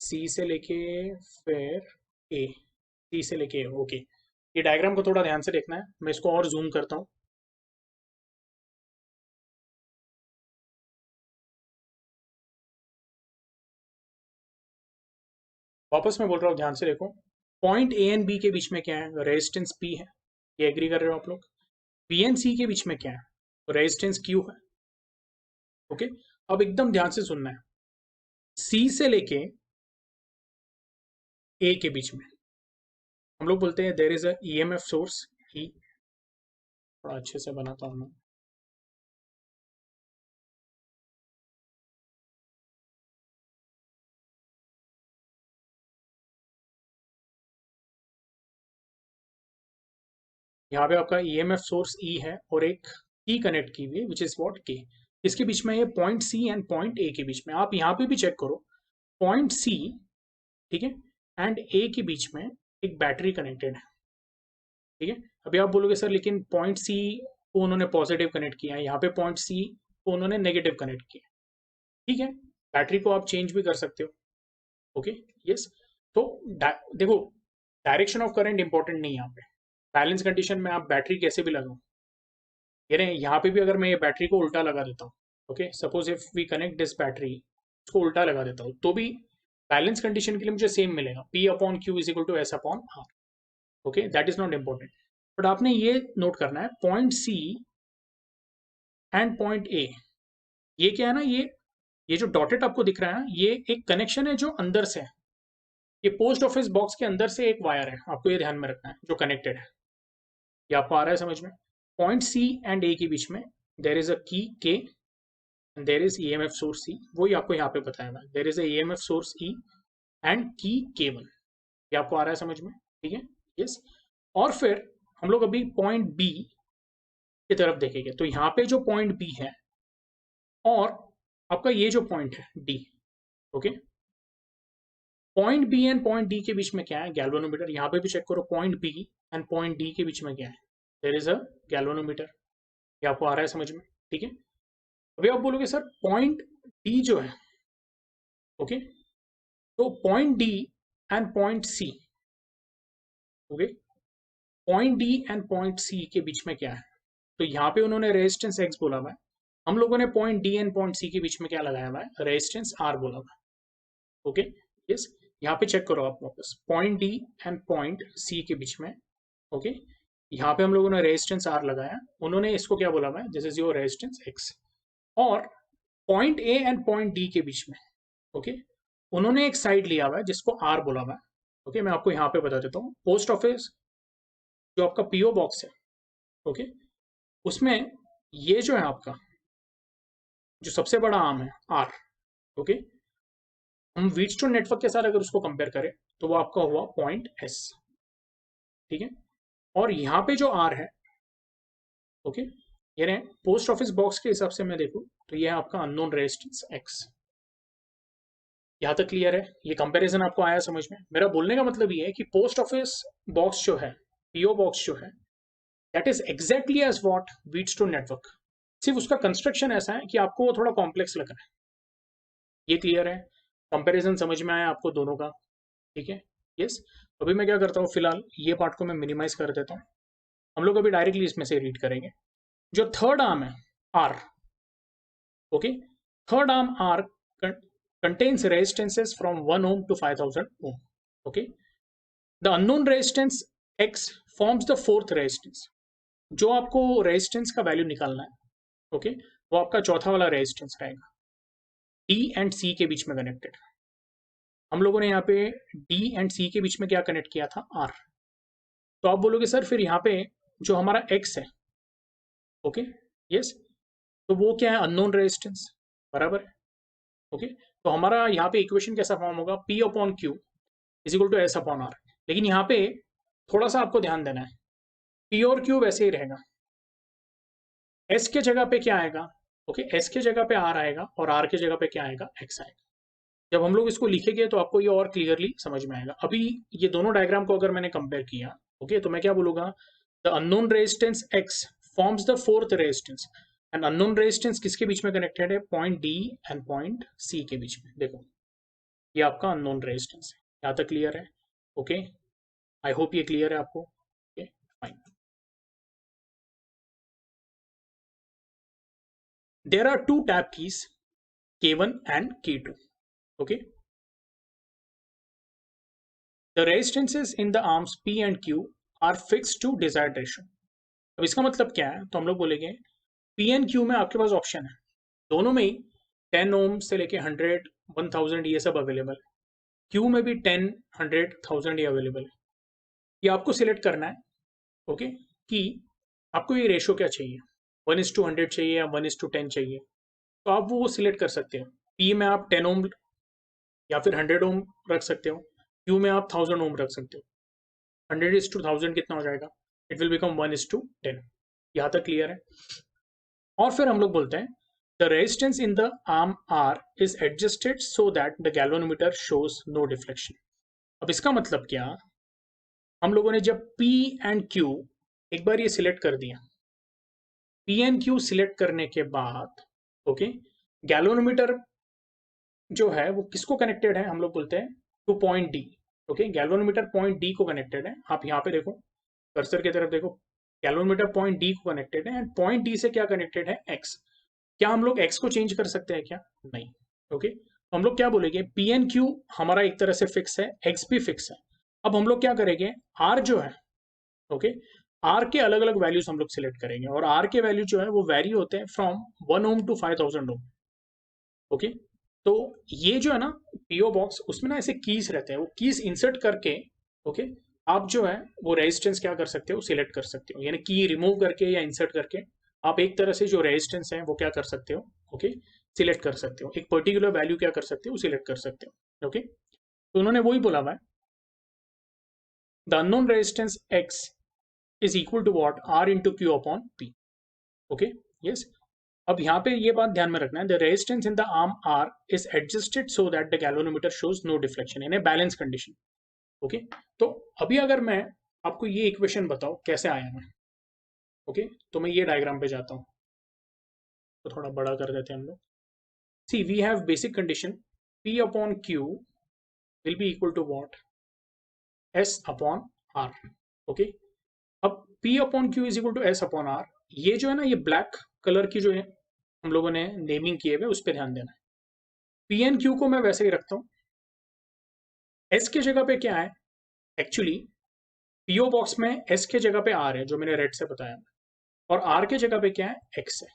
S1: C से लेके फिर ए, सी से लेके, ओके। ये डायग्राम को थोड़ा ध्यान से देखना है, मैं इसको और जूम करता हूँ। वापस मैं बोल रहा हूँ, ध्यान से देखो, पॉइंट ए एंड बी के बीच में क्या है, रेजिस्टेंस पी है, ये एग्री कर रहे हो आप लोग। बी एंड सी के बीच में क्या है, रेजिस्टेंस क्यू है। ओके, अब एकदम ध्यान से सुनना है, सी से लेके ए के बीच में हम लोग बोलते हैं there is a EMF source E. थोड़ा अच्छे से बनाता हूँ मैं, यहाँ पे आपका ईएमएफ सोर्स ई है और एक की कनेक्ट की हुई है विच इज वॉट के। इसके बीच में ये point C and point A के बीच में, आप यहाँ पे भी चेक करो, पॉइंट सी, ठीक है, एंड ए के बीच में एक बैटरी कनेक्टेड है। ठीक है, अभी आप बोलोगे सर लेकिन पॉइंट सी को उन्होंने पॉजिटिव कनेक्ट किया है, यहाँ पे पॉइंट सी को उन्होंने नेगेटिव कनेक्ट किया है। ठीक है, बैटरी को आप चेंज भी कर सकते हो। Okay, yes. तो देखो, डायरेक्शन ऑफ करंट इंपॉर्टेंट नहीं है यहाँ पे, बैलेंस कंडीशन में आप बैटरी कैसे भी लगाओ, ये रहे यहाँ पे भी अगर मैं ये बैटरी को उल्टा लगा देता हूँ, okay, suppose if we connect this battery, इसको उल्टा लगा देता हूँ, तो भी बैलेंस कंडीशन के लिए मुझे सेम मिलेगा, P upon Q is equal to S upon R. Okay, that is not important, but आपने ये नोट करना है, point C and point A, ये क्या है ना, ये जो डॉटेड आपको दिख रहा है, ये एक कनेक्शन है जो अंदर से है, ये पोस्ट ऑफिस बॉक्स के अंदर से एक वायर है, आपको ये ध्यान में रखना है, जो कनेक्टेड है। ये आपको आ रहा है समझ में, पॉइंट सी एंड ए के बीच में देर इज अ की के, देर इज ईएमएफ सोर्स ई, वही आपको यहाँ पे बताया हुआ है, there is a EMF source E and की केबल। ये आपको आ रहा है समझ में, ठीक है, यस। और फिर हम लोग अभी पॉइंट बी की तरफ देखेंगे, तो यहाँ पे जो पॉइंट बी है और आपका ये जो पॉइंट है D, okay, point B and point D के बीच में क्या है, गैल्वेनोमीटर। यहाँ पे भी चेक करो, point B and point D के बीच में क्या है, देयर इज अ गैल्वेनोमीटर। ये आपको आ रहा है समझ में, ठीक है। अभी आप बोलोगे सर पॉइंट डी जो है, ओके, तो point D and point C, okay, point D and point C के बीच में क्या है, तो यहाँ पे उन्होंने रेजिस्टेंस एक्स बोला हुआ है, हम लोगों ने point D and point C के बीच में क्या लगाया हुआ है, रेजिस्टेंस आर बोला हुआ है। ओके, यस, यहाँ पे चेक करो आप वापस, point D and point C के बीच में, ओके, यहाँ पे हम लोगों ने रेजिस्टेंस आर लगाया, उन्होंने इसको क्या बोला हुआ है, this is your resistance X. और point A and point D के बीच में, ओके, उन्होंने एक साइड लिया हुआ है जिसको आर बोला हुआ है। ओके, मैं आपको यहाँ पे बता देता हूँ, पोस्ट ऑफिस जो आपका पीओ बॉक्स है, ओके, उसमें ये जो है आपका जो सबसे बड़ा आर्म है आर, ओके, हम व्हीटस्टोन नेटवर्क के साथ अगर उसको कंपेयर करें तो वो आपका हुआ पॉइंट एस। ठीक है, और यहाँ पे जो आर है, ओके, ये रहे पोस्ट ऑफिस बॉक्स के हिसाब से मैं देखूं तो ये है आपका अननोन रेजिस्टेंस एक्स। यहाँ तक क्लियर है, ये कंपैरिजन आपको आया समझ में। मेरा बोलने का मतलब ये है कि पोस्ट ऑफिस बॉक्स जो है, पीओ बॉक्स जो है, that is exactly as what Wheatstone network, सिर्फ उसका कंस्ट्रक्शन ऐसा है कि आपको वो थोड़ा कॉम्प्लेक्स लग रहा है। ये क्लियर है, कंपैरिजन समझ में आया आपको दोनों का, ठीक है, यस। अभी मैं क्या करता हूँ, फिलहाल ये पार्ट को मैं मिनिमाइज कर देता हूँ, हम लोग अभी डायरेक्टली इसमें से रीड करेंगे। जो थर्ड आर्म है R, okay, third arm R contains resistances from 1 ohm to 5000 ohm. Okay, the unknown resistance x forms the fourth resistance. जो आपको रेजिस्टेंस का वैल्यू निकालना है, ओके, वो आपका चौथा वाला रेजिस्टेंस रहेगा, डी एंड सी के बीच में कनेक्टेड। हम लोगों ने यहाँ पे डी एंड सी के बीच में क्या कनेक्ट किया था, आर। तो आप बोलोगे सर फिर यहाँ पे जो हमारा एक्स है, ओके, यस, तो वो क्या है, अननोन रेजिस्टेंस, बराबर है। ओके, तो हमारा यहाँ पे इक्वेशन कैसा फॉर्म होगा, P upon Q is equal to S upon R. लेकिन यहाँ पे थोड़ा सा आपको ध्यान देना है, P और Q वैसे ही रहेगा, S के जगह पे क्या आएगा, ओके, S के जगह पे R आएगा और R के जगह पे क्या आएगा, X आएगा। जब हम लोग इसको लिखेंगे तो आपको ये और क्लियरली समझ में आएगा। अभी ये दोनों डायग्राम को अगर मैंने कंपेयर किया, ओके, तो मैं क्या बोलूंगा, the unknown resistance X forms the fourth resistance, and unknown resistance किसके बीच में कनेक्टेड है, point D and point C के बीच में। देखो ये आपका अननोन रेजिस्टेंस है, यहाँ तक क्लियर है, ओके, आई होप ये क्लियर है आपको, okay, fine. There are two tap keys K1 and K2, okay, the resistances in the arms P and Q are fixed to desired ratio. अब इसका मतलब क्या है, तो हम लोग बोलेंगे P and Q में आपके पास ऑप्शन है, दोनों में ही 10 ओम से लेके 100, 1000 ये सब अवेलेबल है, Q में भी 10, 100, 1000 ये अवेलेबल है। ये आपको सिलेक्ट करना है, ओके, कि आपको ये रेशो क्या चाहिए, 1:100 चाहिए या 1:10 चाहिए, तो आप वो सिलेक्ट कर सकते हो। P में आप 10 ओम या फिर 100 ओम रख सकते हो, Q में आप 1000 ओम रख सकते हो। 100:1000 कितना हो जाएगा, इट विल बिकम 1:10। यहाँ तक क्लियर है। और फिर हम लोग बोलते हैं the resistance in the arm R is adjusted so that the galvanometer shows no deflection. अब इसका मतलब क्या, हम लोगों ने जब P एंड Q एक बार ये सिलेक्ट कर दिया, P एंड Q सिलेक्ट करने के बाद, ओके, गैल्वेनोमीटर जो है वो किसको कनेक्टेड है, हम लोग बोलते हैं two point D, okay, galvanometer point D को कनेक्टेड है। आप यहाँ पे देखो, कर्सर की तरफ देखो, गैल्वेनोमीटर पॉइंट डी को कनेक्टेड है, एंड पॉइंट डी से क्या कनेक्टेड है, एक्स। क्या हम लोग एक्स को चेंज कर सकते हैं क्या, नहीं, ओके, तो हम लोग क्या बोलेंगे, पी एन क्यू हमारा एक तरह से फिक्स है, एक्स भी फिक्स है। अब हम लोग क्या करेंगे, आर जो है, ओके, आर के अलग अलग वैल्यूज हम लोग सिलेक्ट करेंगे, और आर के वैल्यू जो है वो वेरी होते हैं from 1 ohm to 5000 ohm, okay. तो ये जो है ना पीओ बॉक्स, उसमें ना ऐसे कीज रहते हैं, वो कीज इंसर्ट करके, ओके, आप जो है वो रेजिस्टेंस क्या कर सकते हो, सिलेक्ट कर सकते हो, यानी की रिमूव करके या इंसर्ट करके आप एक तरह से जो रेजिस्टेंस है वो क्या कर सकते हो, ओके, सिलेक्ट कर सकते हो, एक पर्टिकुलर वैल्यू क्या कर सकते हो, सिलेक्ट कर सकते हो, ओके। तो उन्होंने वही बोला हुआ है, the unknown resistance X is equal to what, R into Q upon P, okay, yes. अब यहाँ पे ये बात ध्यान में रखना है, the resistance in the arm R is adjusted so that the galvanometer shows no deflection in a balance condition, okay. तो अभी अगर मैं आपको ये इक्वेशन बताऊं कैसे आया मैं, ओके, तो मैं ये डायग्राम पे जाता हूँ, तो थोड़ा बड़ा कर देते हैं हम लोग। See we have basic condition P upon Q will be equal to what, S upon R, okay. अब P upon Q is equal to S upon R, ये जो है ना, ये ब्लैक कलर की जो है हम लोगों ने नेमिंग किए हुए, उस पर ध्यान देना है। P एन Q को मैं वैसे ही रखता हूँ, S के जगह पे क्या है, एक्चुअली पीओ बॉक्स में S के जगह पे R है, जो मैंने रेड से बताया, और R के जगह पे क्या है, X है।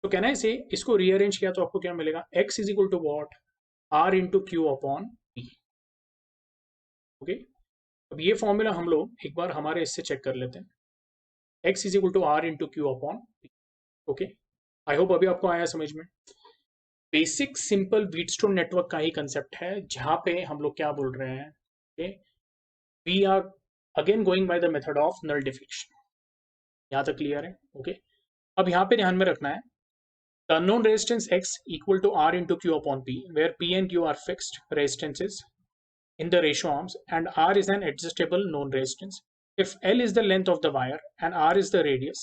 S1: तो कहना है से इसको रीअरेंज किया तो आपको क्या मिलेगा, X is equal to what, R into Q upon P, okay. अब ये फॉर्मूला हम लोग एक बार हमारे इससे चेक कर लेते हैं, X is equal to R into Q upon P, okay. I hope अभी आपको आया समझ में। बेसिक सिंपल व्हीटस्टोन नेटवर्क का ही कंसेप्ट है, जहां पे हम लोग क्या बोल रहे हैं, okay, we are again going by the method of null deflection. यहाँ तक क्लियर है, ओके। अब यहाँ पे ध्यान में रखना है, the unknown resistance X equal to R into Q upon P, where P and Q are fixed resistances in the ratio arms and R is an adjustable known resistance. If L is the length of the wire and R is the radius,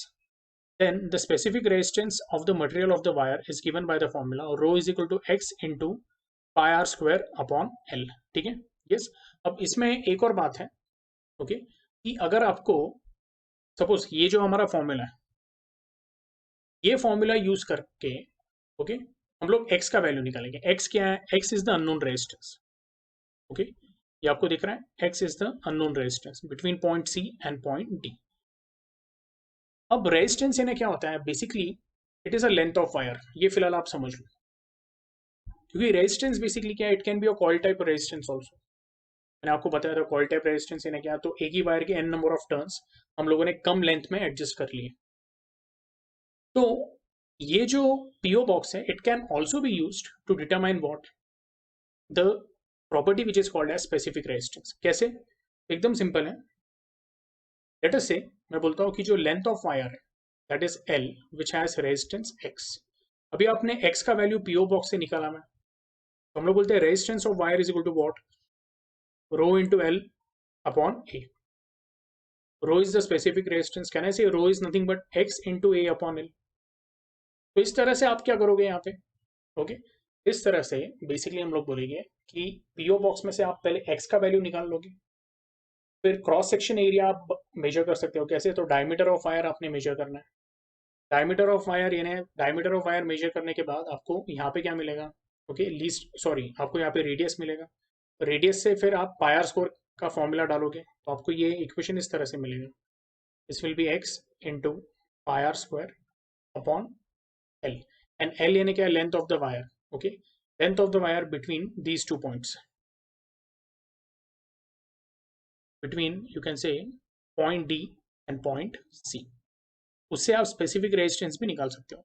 S1: then the specific resistance of the material of the wire is given by the formula rho is equal to X into pi R square upon L, ठीक है, yes। अब इसमें एक और बात है, okay, कि अगर आपको सपोज ये जो हमारा फॉर्मूला है, ये फॉर्मूला यूज करके, ओके, हम लोग x का वैल्यू निकालेंगे। x क्या है? x is the unknown resistance. Okay, ये आपको दिख रहा है, x is the unknown resistance between point C and point D। अब रेजिस्टेंस यानी क्या होता है? Basically it is a length of wire. ये फिलहाल आप समझ लो, क्योंकि रेजिस्टेंस बेसिकली क्या है, it can be a coil type resistance also. मैंने आपको बताया था कॉइल टाइप रेजिस्टेंस यानी क्या, तो एक ही वायर के n नंबर ऑफ टर्न्स हम लोगों ने कम लेंथ में एडजस्ट कर लिए। तो ये जो पीओ बॉक्स है, it can also be used to determine what the property which is called as specific resistance. कैसे? एकदम सिंपल है। लेट अस से मैं बोलता हूँ कि जो लेंथ ऑफ वायर है that is L which has resistance X। अभी आपने X का वैल्यू पीओ बॉक्स से निकाला मैं, तो हम लोग बोलते हैं resistance of wire is equal to what, rho into L upon A। Rho is the specific resistance, can I say rho is nothing but X into A upon L। तो इस तरह से आप क्या करोगे यहाँ पे? ओके, इस तरह से बेसिकली हम लोग बोलेंगे कि पीओ बॉक्स में से आप पहले X का वैल्यू निकाल लोगे, फिर क्रॉस सेक्शन एरिया आप मेजर कर सकते हो। कैसे? तो डायमीटर ऑफ वायर आपने मेजर करना है। डायमीटर ऑफ वायर यानी डायमीटर ऑफ वायर मेजर करने के बाद आपको यहाँ पे क्या मिलेगा? ओके, लीस्ट सॉरी आपको यहाँ पे रेडियस मिलेगा। रेडियस से फिर आप पायर स्क्वायर का फॉर्मूला डालोगे, तो आपको ये इक्वेशन इस तरह से मिलेगा, this will B x into pier square upon L। And L यानी क्या? Length of the wire. Okay, length of the wire between these two points, between you can से point D and point C। उससे आप specific resistance भी निकाल सकते हो।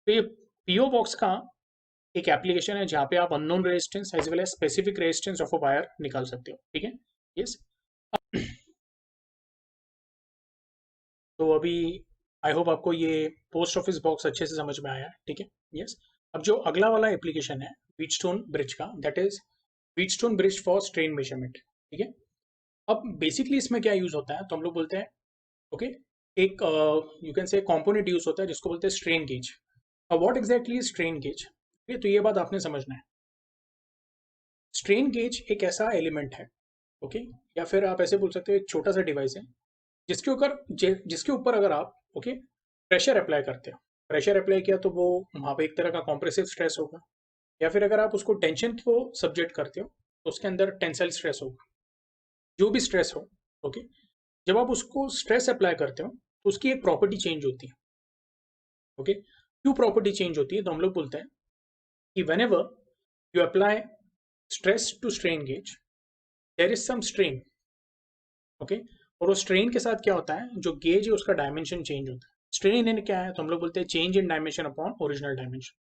S1: तो ये पीओ बॉक्स का एक एप्लीकेशन है जहाँ पे आप unknown resistance as well as specific resistance of a wire निकाल सकते हो। ठीक है, यस। तो अभी आई होप आपको ये पोस्ट ऑफिस बॉक्स अच्छे से समझ में आया है। ठीक है, यस। अब जो अगला वाला एप्लीकेशन है व्हीटस्टोन ब्रिज का, that is Wheatstone bridge for strain measurement. ठीक है, अब बेसिकली इसमें क्या यूज होता है, तो हम लोग बोलते हैं ओके, एक यू कैन से कंपोनेंट यूज होता है जिसको बोलते हैं स्ट्रेन गेज। अब what exactly is strain gauge? तो ये बात आपने समझना है। स्ट्रेन गेज एक ऐसा एलिमेंट है, ओके, या फिर आप ऐसे बोल सकते हो एक छोटा सा डिवाइस है जिसके ऊपर अगर आप ओके प्रेशर अप्लाई करते हो, प्रेशर अप्लाई किया तो वो वहाँ पे एक तरह का कॉम्प्रेसिव स्ट्रेस होगा, या फिर अगर आप उसको टेंशन को सब्जेक्ट करते हो तो उसके अंदर टेंसाइल स्ट्रेस होगा। जो भी स्ट्रेस हो, ओके, जब आप उसको स्ट्रेस अप्लाई करते हो तो उसकी एक प्रॉपर्टी चेंज होती है। ओके, क्यों प्रॉपर्टी चेंज होती है? तो हम लोग बोलते हैं कि whenever you apply stress to strain gauge there is some strain। Okay, और वो स्ट्रेन के साथ क्या होता है, जो गेज है उसका डायमेंशन चेंज होता है। स्ट्रेन इन क्या है? तो हम लोग बोलते हैं change in dimension upon original dimension.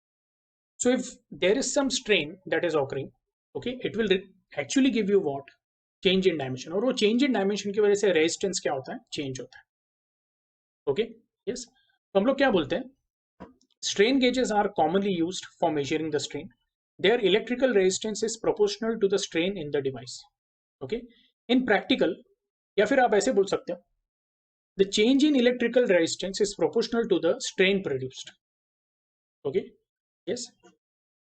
S1: So if there is some strain that is occurring, okay, it will actually give you what, change in dimension. और वो चेंज इन डायमेंशन की वजह से रेजिस्टेंस क्या होता है? चेंज होता है। Okay, yes. तो हम लोग क्या बोलते हैं, strain gauges are commonly used for measuring the strain. Their electrical resistance is proportional to the strain in the device. Okay, in practical, या फिर आप ऐसे बोल सकते हो, the change in electrical resistance is proportional to the strain produced. Okay, yes.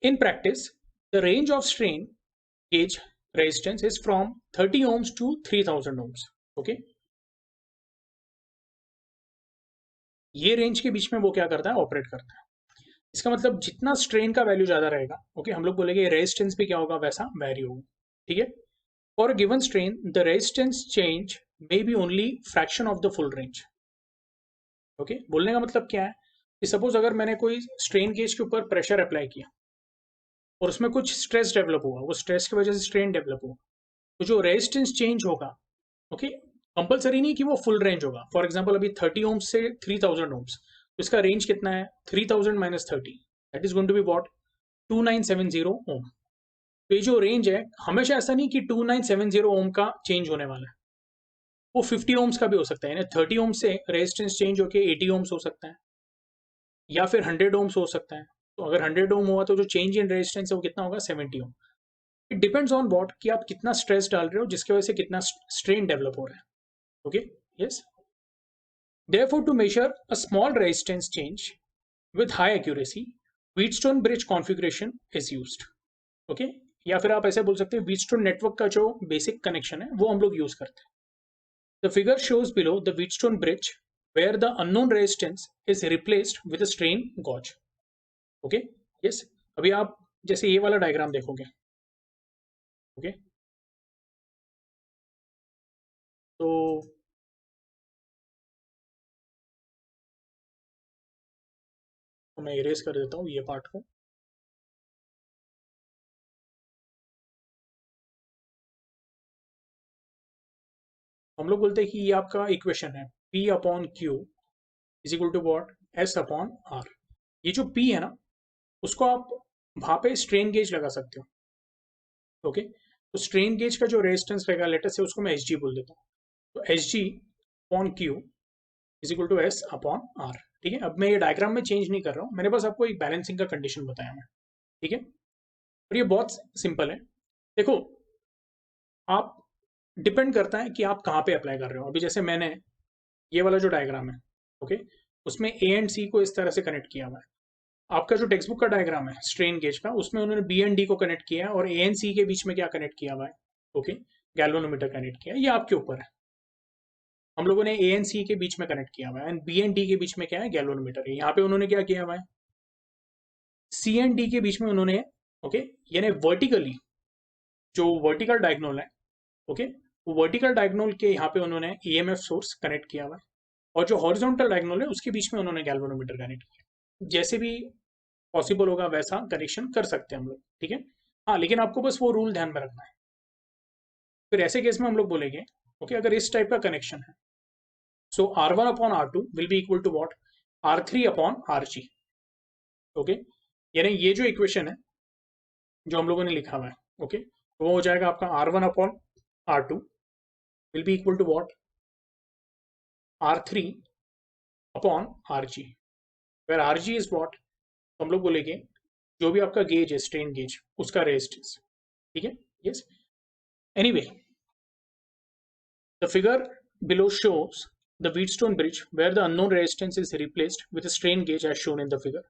S1: In practice, the range of strain gauge resistance is from 30 ohms to 3000 ohms. Okay, ये range के बीच में वो क्या करता है? ऑपरेट करता है। इसका मतलब जितना स्ट्रेन का वैल्यू ज्यादा रहेगा, ओके, हम लोग बोलेंगे रेजिस्टेंस भी क्या होगा? वैसा वैरी होगा। ठीक है, for a given strain the resistance change may be only fraction of the full range. Okay, बोलने का मतलब क्या है कि सपोज अगर मैंने कोई स्ट्रेन गेज के ऊपर प्रेशर अप्लाई किया और उसमें कुछ स्ट्रेस डेवलप हुआ, वो स्ट्रेस की वजह से स्ट्रेन डेवलप हुआ, तो जो रेजिस्टेंस चेंज होगा, ओके, कंपलसरी नहीं कि वो फुल रेंज होगा। फॉर एग्जाम्पल अभी 30 ओम्स से 3000 ओम्स, तो इसका रेंज कितना है? 3000 minus 30, that is going to be what, 2970 ohm. तो ये जो रेंज है, हमेशा ऐसा नहीं कि 2970 ओम का चेंज होने वाला है, वो 50 ओम्स का भी हो सकता है। यानी 30 ओम से रेजिस्टेंस चेंज होकर 80 ओम्स हो सकता है, या फिर 100 ओम्स हो सकता है। तो अगर 100 ओम हुआ तो जो चेंज इन रेजिस्टेंस है वो कितना होगा? 70 ओम। इट डिपेंड्स ऑन वॉट, कि आप कितना स्ट्रेस डाल रहे हो, जिसकी वजह से कितना स्ट्रेन डेवलप हो रहा है। Okay, yes. Therefore, to measure a small resistance change with high accuracy, Wheatstone bridge configuration is used. Okay? या फिर आप ऐसे बोल सकते हैं Wheatstone नेटवर्क का जो बेसिक कनेक्शन है वो हम लोग यूज करते हैं। The figure shows below the Wheatstone bridge where the unknown resistance is replaced with a strain gauge. Okay? Yes. अभी आप जैसे ये वाला डायग्राम देखोगे, ओके, तो मैं इरेज कर देता हूँ ये पार्ट को। हम लोग बोलते हैं कि ये आपका इक्वेशन है, P upon Q is equal to what, S upon R. ये जो P है ना, उसको आप वहां पे स्ट्रेन गेज लगा सकते हो, ओके। तो स्ट्रेन गेज का जो रेजिस्टेंस रहेगा, लेटर से उसको मैं एच जी बोल देता हूँ। तो H G upon Q is equal to S upon R, ठीक है। अब मैं ये डायग्राम में चेंज नहीं कर रहा हूँ, मैंने बस आपको एक बैलेंसिंग का कंडीशन बताया मैं, ठीक है। और ये बहुत सिंपल है। देखो, आप डिपेंड करता है कि आप कहाँ पे अप्लाई कर रहे हो। अभी जैसे मैंने ये वाला जो डायग्राम है, ओके, उसमें ए एंड सी को इस तरह से कनेक्ट किया हुआ है। आपका जो टेक्स्ट बुक का डायग्राम है स्ट्रेन गेज का, उसमें उन्होंने बी एंड डी को कनेक्ट किया है, और ए एंड सी के बीच में क्या कनेक्ट किया हुआ है, ओके, गैल्वेनोमीटर कनेक्ट किया है। ये आपके ऊपर है। हम लोगों ने ए एंड सी के बीच में कनेक्ट किया हुआ है, एंड बी एंड डी के बीच में क्या है, गैल्वेनोमीटर है। यहाँ पे उन्होंने क्या किया हुआ है, सी एंड डी के बीच में उन्होंने, ओके, यानी वर्टिकली जो वर्टिकल डायगोनल है, ओके, वो वर्टिकल डायगोनल के यहाँ पे उन्होंने ईएमएफ सोर्स कनेक्ट किया हुआ है, और जो हॉरिजॉन्टल डायगोनल है उसके बीच में उन्होंने गैल्वेनोमीटर कनेक्ट किया। जैसे भी पॉसिबल होगा वैसा कनेक्शन कर सकते हैं हम लोग, ठीक है। हाँ, लेकिन आपको बस वो रूल ध्यान में रखना है। फिर ऐसे केस में हम लोग बोलेंगे, ओके, अगर इस टाइप का कनेक्शन है, so R1 upon R2 will be equal to what, R3 upon RG, okay. यानी ये जो इक्वेशन है जो हम लोगों ने लिखा हुआ है, ओके, तो वो हो जाएगा आपका R1 upon R2 will be equal to what, R3 upon RG, where RG is what, तो हम लोग बोलेंगे जो भी आपका गेज है, स्ट्रेन गेज, उसका रेजिस्टेंस, ठीक है। Yes, anyway, the figure below shows the Wheatstone bridge where the unknown resistance is replaced with a strain gauge as shown in the figure.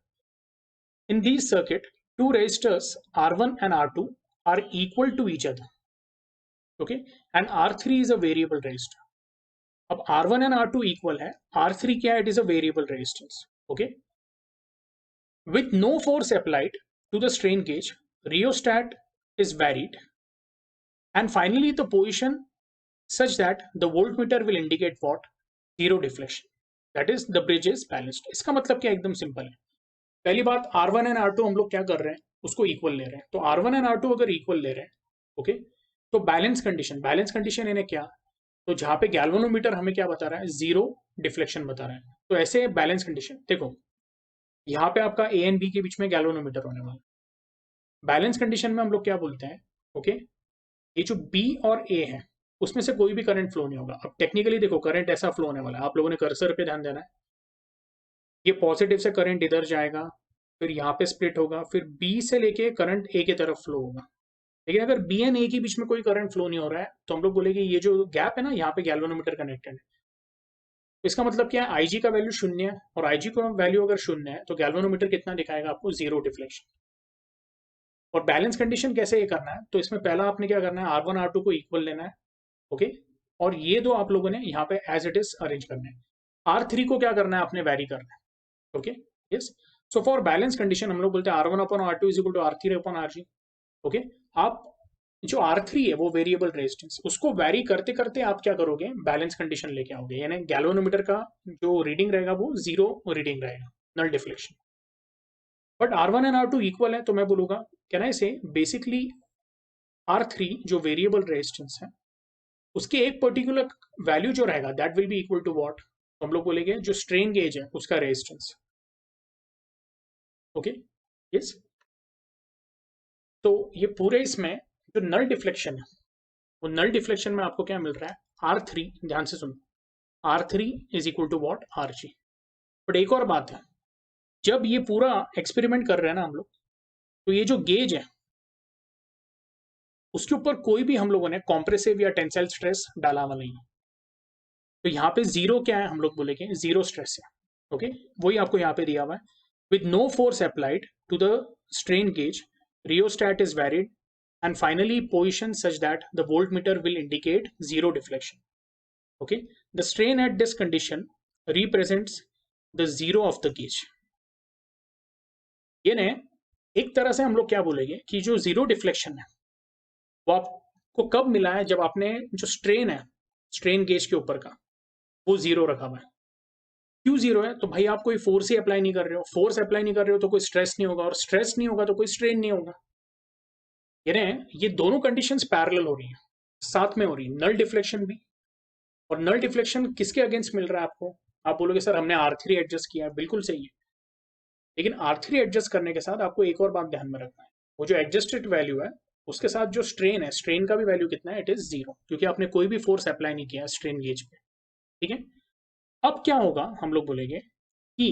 S1: In these circuit, two resistors R1 and R2 are equal to each other, okay, and R3 is a variable resistor. अब R1 and R2 equal है, R3 क्या है, it is a variable resistance, okay. With no force applied to the strain gauge, rheostat is varied, and finally the position such that the voltmeter will indicate what, zero deflection, that is the bridge is balanced। इसका मतलब क्या, एकदम simple है। पहली बात, R1 and R2 हम लोग क्या कर रहे हैं, उसको इक्वल ले रहे हैं। तो R1 एंड R2 अगर इक्वल ले रहे हैं, ओके, तो बैलेंस कंडीशन इन्हें क्या, तो जहां पे गैल्वेनोमीटर हमें क्या बता रहा है, जीरो डिफ्लेक्शन बता रहा है। तो ऐसे बैलेंस कंडीशन देखो, यहाँ पे आपका ए एंड बी के बीच में गैल्वेनोमीटर होने वाला। बैलेंस कंडीशन में हम लोग क्या बोलते हैं, ओके, ये जो बी और ए है उसमें से कोई भी करंट फ्लो नहीं होगा। अब टेक्निकली देखो, करंट ऐसा फ्लो होने वाला है, आप लोगों ने कर्सर पे ध्यान देना है, ये पॉजिटिव से करंट इधर जाएगा, फिर यहाँ पे स्प्लिट होगा, फिर बी से लेके करंट ए की तरफ फ्लो होगा। लेकिन अगर बी एंड ए के बीच में कोई करंट फ्लो नहीं हो रहा है, तो हम लोग बोलेंगे ये जो गैप है ना, यहाँ पे गैल्वेनोमीटर कनेक्टेड है। तो इसका मतलब क्या है, आईजी का वैल्यू शून्य है, और आईजी का वैल्यू अगर शून्य है तो गैल्वेनोमीटर कितना दिखाएगा आपको, जीरो डिफ्लेक्शन। और बैलेंस कंडीशन कैसे ये करना है, तो इसमें पहला आपने क्या करना है, R1 R2 को इक्वल लेना है, ओके, और ये दो आप लोगों ने यहाँ पे एज इट इज अरेंज करना है। R3 को क्या करना है, आपने वेरी करना है, okay. Yes, so for balance condition हम लोग बोलते हैं R1 upon R2 is equal to R3 upon RG, okay. आप जो R3 है वो वेरिएबल रेजिस्टेंस, उसको वेरी करते करते आप क्या करोगे, बैलेंस कंडीशन लेके आओगे, यानी गैल्वेनोमीटर का जो रीडिंग रहेगा वो जीरो रीडिंग रहेगा, null deflection. But R1 and R2 equal है, तो मैं बोलूंगा, कैन आई से बेसिकली R3 जो वेरिएबल रेजिस्टेंस है उसके एक पर्टिकुलर वैल्यू जो रहेगा that will be equal to what, तो हम लोग बोलेंगे जो स्ट्रेन गेज है उसका रेजिस्टेंस, ओके। यस, तो ये पूरे इसमें जो नल डिफ्लेक्शन है, वो नल डिफ्लेक्शन में आपको क्या मिल रहा है, R3, ध्यान से सुनो, R3 is equal to what, RG। But एक और बात है, जब ये पूरा एक्सपेरिमेंट कर रहे हैं ना हम लोग, तो ये जो गेज है उसके ऊपर कोई भी हम लोगों ने कॉम्प्रेसिव या टेंसाइल स्ट्रेस डाला हुआ नहीं है। तो यहाँ पे जीरो क्या है, हम लोग बोलेंगे जीरो स्ट्रेस है, ओके। वही आपको यहाँ पे दिया हुआ है, with no force applied to the strain gauge, rheostat is varied, and finally positioned such that the voltmeter will indicate zero deflection, okay. The strain at this condition represents the zero of the gauge, यानी एक तरह से हम लोग क्या बोलेंगे कि जो जीरो डिफ्लेक्शन है वो आपको कब मिला है, जब आपने जो स्ट्रेन है, स्ट्रेन गेज के ऊपर का, वो जीरो रखा हुआ है। क्यों जीरो है? तो भाई आप कोई फोर्स ही अप्लाई नहीं कर रहे हो, फोर्स अप्लाई नहीं कर रहे हो तो कोई स्ट्रेस नहीं होगा, और स्ट्रेस नहीं होगा तो कोई स्ट्रेन नहीं होगा। यानी ये दोनों कंडीशंस पैरेलल हो रही है, साथ में हो रही है, नल डिफ्लेक्शन भी। और नल डिफ्लेक्शन किसके अगेंस्ट मिल रहा है आपको? आप बोलोगे सर हमने R3 एडजस्ट किया है, बिल्कुल सही है, लेकिन R3 एडजस्ट करने के साथ आपको एक और बात ध्यान में रखना है, वो जो एडजस्टेड वैल्यू है उसके साथ जो स्ट्रेन है, स्ट्रेन का भी वैल्यू कितना है? इट इज जीरो, क्योंकि आपने कोई भी फोर्स अप्लाई नहीं किया स्ट्रेन गेज पे। ठीक है, अब क्या होगा, हम लोग बोलेंगे कि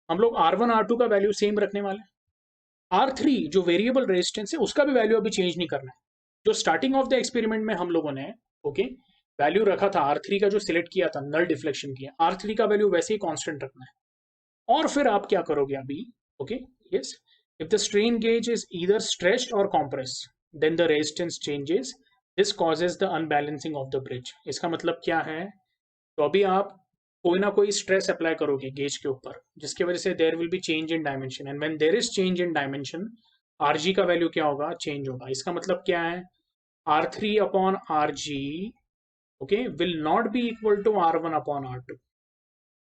S1: हम लोग R1 R2 का वैल्यू सेम रखने वाले हैं। R3 जो वेरिएबल रेजिस्टेंस है उसका भी वैल्यू अभी चेंज नहीं करना है। जो स्टार्टिंग ऑफ द एक्सपेरिमेंट में हम लोगों ने ओके वैल्यू रखा था R3 का, जो सिलेक्ट किया था नल डिफ्लेक्शन किया, R3 का वैल्यू वैसे ही कांस्टेंट रखना है। और फिर आप क्या करोगे अभी? Okay yes, if the strain gauge is either stretched or compressed then the resistance changes, this causes the unbalancing of the bridge. इसका मतलब क्या है? तो अभी आप कोई ना कोई स्ट्रेस अप्लाई करोगे गेज के ऊपर, जिसकी वजह से there will be change in dimension, and when there is change in dimension RG का वैल्यू क्या होगा? चेंज होगा। इसका मतलब क्या है? R3 upon RG okay will not be equal to R1 upon R2।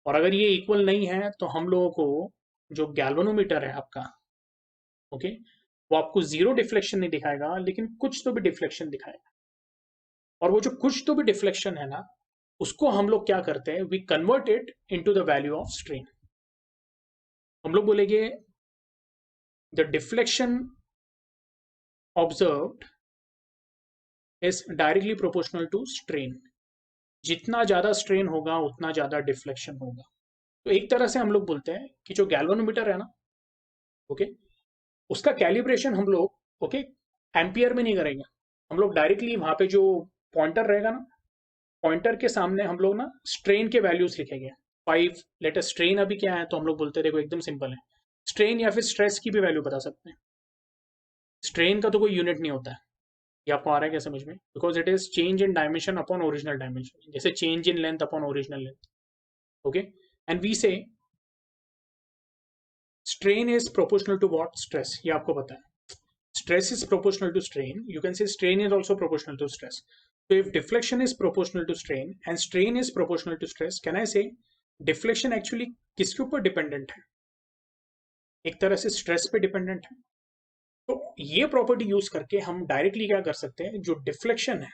S1: और अगर ये इक्वल नहीं है तो हम लोगों को जो गैल्वेनोमीटर है आपका ओके वो आपको जीरो डिफ्लेक्शन नहीं दिखाएगा, लेकिन कुछ तो भी डिफ्लेक्शन दिखाएगा। और वो जो कुछ तो भी डिफ्लेक्शन है ना, उसको हम लोग क्या करते हैं? We convert it into the value of strain. हम लोग बोलेंगे the deflection observed is directly proportional to strain. जितना ज्यादा स्ट्रेन होगा उतना ज्यादा डिफ्लेक्शन होगा। तो एक तरह से हम लोग बोलते हैं कि जो गैल्वेनोमीटर है ना ओके उसका कैलिब्रेशन हम लोग ओके एम्पियर में नहीं करेंगे। हम लोग डायरेक्टली वहां पे जो पॉइंटर रहेगा ना, पॉइंटर के सामने हम लोग ना स्ट्रेन के वैल्यूज लिखेंगे। 5 लेटेस्ट स्ट्रेन अभी क्या है, तो हम लोग बोलते हैं देखो एकदम सिंपल है, स्ट्रेन या फिर स्ट्रेस की भी वैल्यू बता सकते हैं। स्ट्रेन का तो कोई यूनिट नहीं होता है, ये आपको आ रहा है क्या समझ में? Because it is change in dimension upon original dimension, जैसे change in length upon original length. Okay and we say strain is proportional to what? Stress. ये आपको पता है, stress is proportional to strain. You can say strain is also proportional to stress. So if deflection is proportional to strain and strain is proportional to stress, can I say deflection actually किसके ऊपर dependent है? एक तरह से stress पे dependent है। तो ये प्रॉपर्टी यूज करके हम डायरेक्टली क्या कर सकते हैं, जो डिफ्लेक्शन है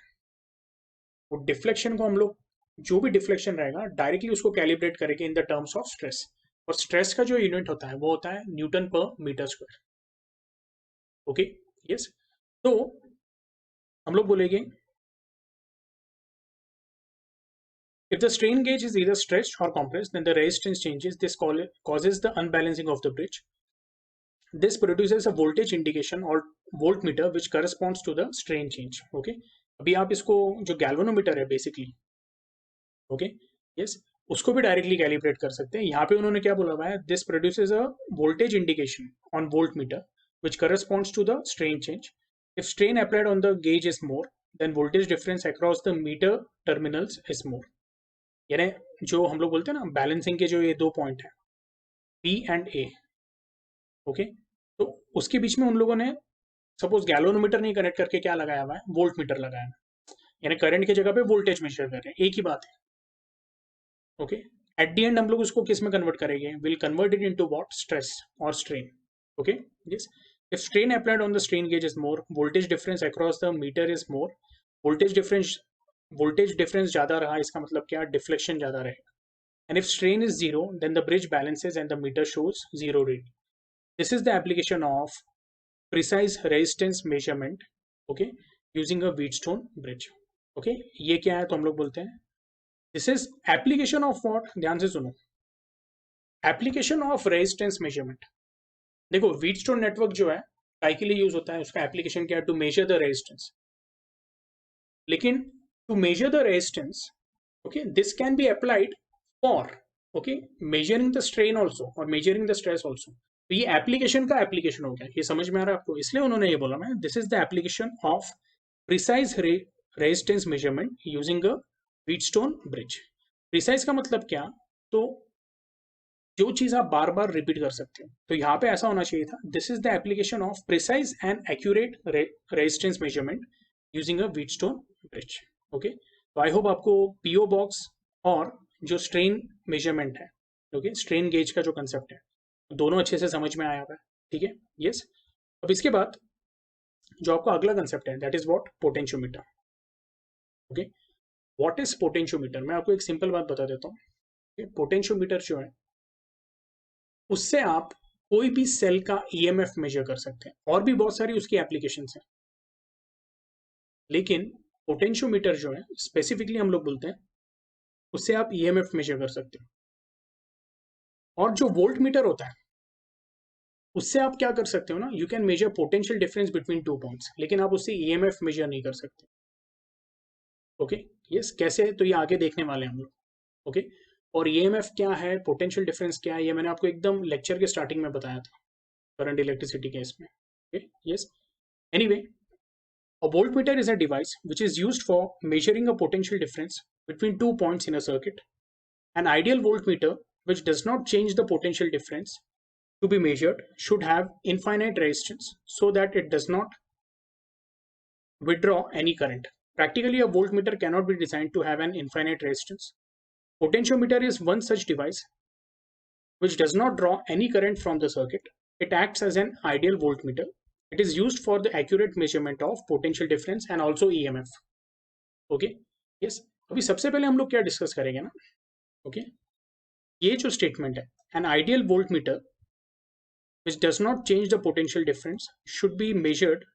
S1: वो डिफ्लेक्शन को हम लोग, जो भी डिफ्लेक्शन रहेगा डायरेक्टली उसको कैलिब्रेट करेंगे in the terms of stress. और स्ट्रेस का जो यूनिट होता है वो होता है न्यूटन पर मीटर स्क्वायर। ओके यस, तो हम लोग बोलेंगे if the strain gauge is either stretched or compressed, then the resistance changes. This causes the unbalancing of the bridge. This produces a voltage indication or voltmeter which corresponds to the strain change. Okay. अभी आप इसको जो galvanometer है basically okay yes उसको भी directly calibrate कर सकते हैं। यहाँ पे उन्होंने क्या बोला हुआ है? This produces a voltage indication on voltmeter which corresponds to the strain change. If strain applied on the gauge is more, then voltage difference across the meter terminals is more. यानी जो हम लोग बोलते हैं ना बैलेंसिंग के जो ये दो पॉइंट है P एंड A ओके, तो उसके बीच में उन लोगों ने सपोज गैल्वेनोमीटर नहीं कनेक्ट करके क्या लगाया हुआ है? वोल्ट मीटर लगाया है, यानी करंट की जगह पे वोल्टेज मेजर कर रहे हैं, एक ही बात है। ओके एट दी एंड हम लोग उसको किस में कन्वर्ट करेंगे? Will convert it into what? Stress और strain. Okay yes, if strain applied on the strain gauge is more, voltage difference across the meter is more. Voltage difference ज्यादा रहा, इसका मतलब क्या? डिफ्लेक्शन ज्यादा रहेगा। And if strain is zero, then the bridge balances and the meter shows zero reading. This is the application of precise resistance measurement, okay, using a Wheatstone bridge. Okay, ये क्या है? तो हम लोग बोलते हैं this is application of what? ध्यान से सुनो, application of resistance measurement. देखो Wheatstone network जो है काय के लिए यूज होता है, उसका एप्लीकेशन क्या है? To measure the resistance. लेकिन to measure the resistance okay, this can be applied for okay measuring the strain also और measuring the stress also. तो ये एप्लीकेशन का एप्लीकेशन हो गया, ये समझ में आ रहा है आपको? इसलिए उन्होंने ये बोला मैं this is the application of precise resistance measurement using a Wheatstone bridge. Precise का मतलब क्या? तो जो चीज आप बार बार रिपीट कर सकते हो। तो यहाँ पे ऐसा होना चाहिए था, this is the application of precise and accurate resistance measurement using a Wheatstone bridge. Okay, तो आई होप आपको पीओ बॉक्स और जो स्ट्रेन मेजरमेंट है, ओके, स्ट्रेन गेज का जो कंसेप्ट है, दोनों अच्छे से समझ में आया हुआ है। ठीक है, यस। अब इसके बाद जो आपका अगला कंसेप्ट है, that is what, potentiometer. Okay, what is potentiometer? मैं आपको एक सिंपल बात बता देता हूँ। पोटेंशियोमीटर जो है, उससे आप कोई भी सेल का ईएमएफ मेजर कर सकते हैं, और भी बहुत सारी उसकी एप्लीकेशंस हैं, लेकिन पोटेंशियोमीटर जो है स्पेसिफिकली हम लोग बोलते हैं, उससे आप ईएमएफ मेजर कर सकते हो। और जो वोल्ट मीटर होता है, उससे आप क्या कर सकते हो ना, you can measure potential difference between two points, लेकिन आप उससे ईएमएफ मेजर नहीं कर सकते। ओके, यस, कैसे? तो ये आगे देखने वाले हैं हम लोग। ओके, और ईएमएफ क्या है, पोटेंशियल डिफरेंस क्या है, ये मैंने आपको एकदम लेक्चर के स्टार्टिंग में बताया था, करंट इलेक्ट्रिसिटी केस में। Okay, yes. Anyway, a voltmeter is a device which is used for measuring a potential difference between 2 points in a circuit. An ideal voltmeter, which does not change the potential difference to be measured, should have infinite resistance so that it does not withdraw any current. Practically, a voltmeter cannot be designed to have an infinite resistance. Potentiometer is one such device which does not draw any current from the circuit. It acts as an ideal voltmeter. It is used for the accurate measurement of potential difference and also EMF. Okay, yes. अभी सबसे पहले हम लोग क्या discuss करेंगे ना, okay, ये जो स्टेटमेंट है, an ideal volt meter which does not change the potential difference should be measured,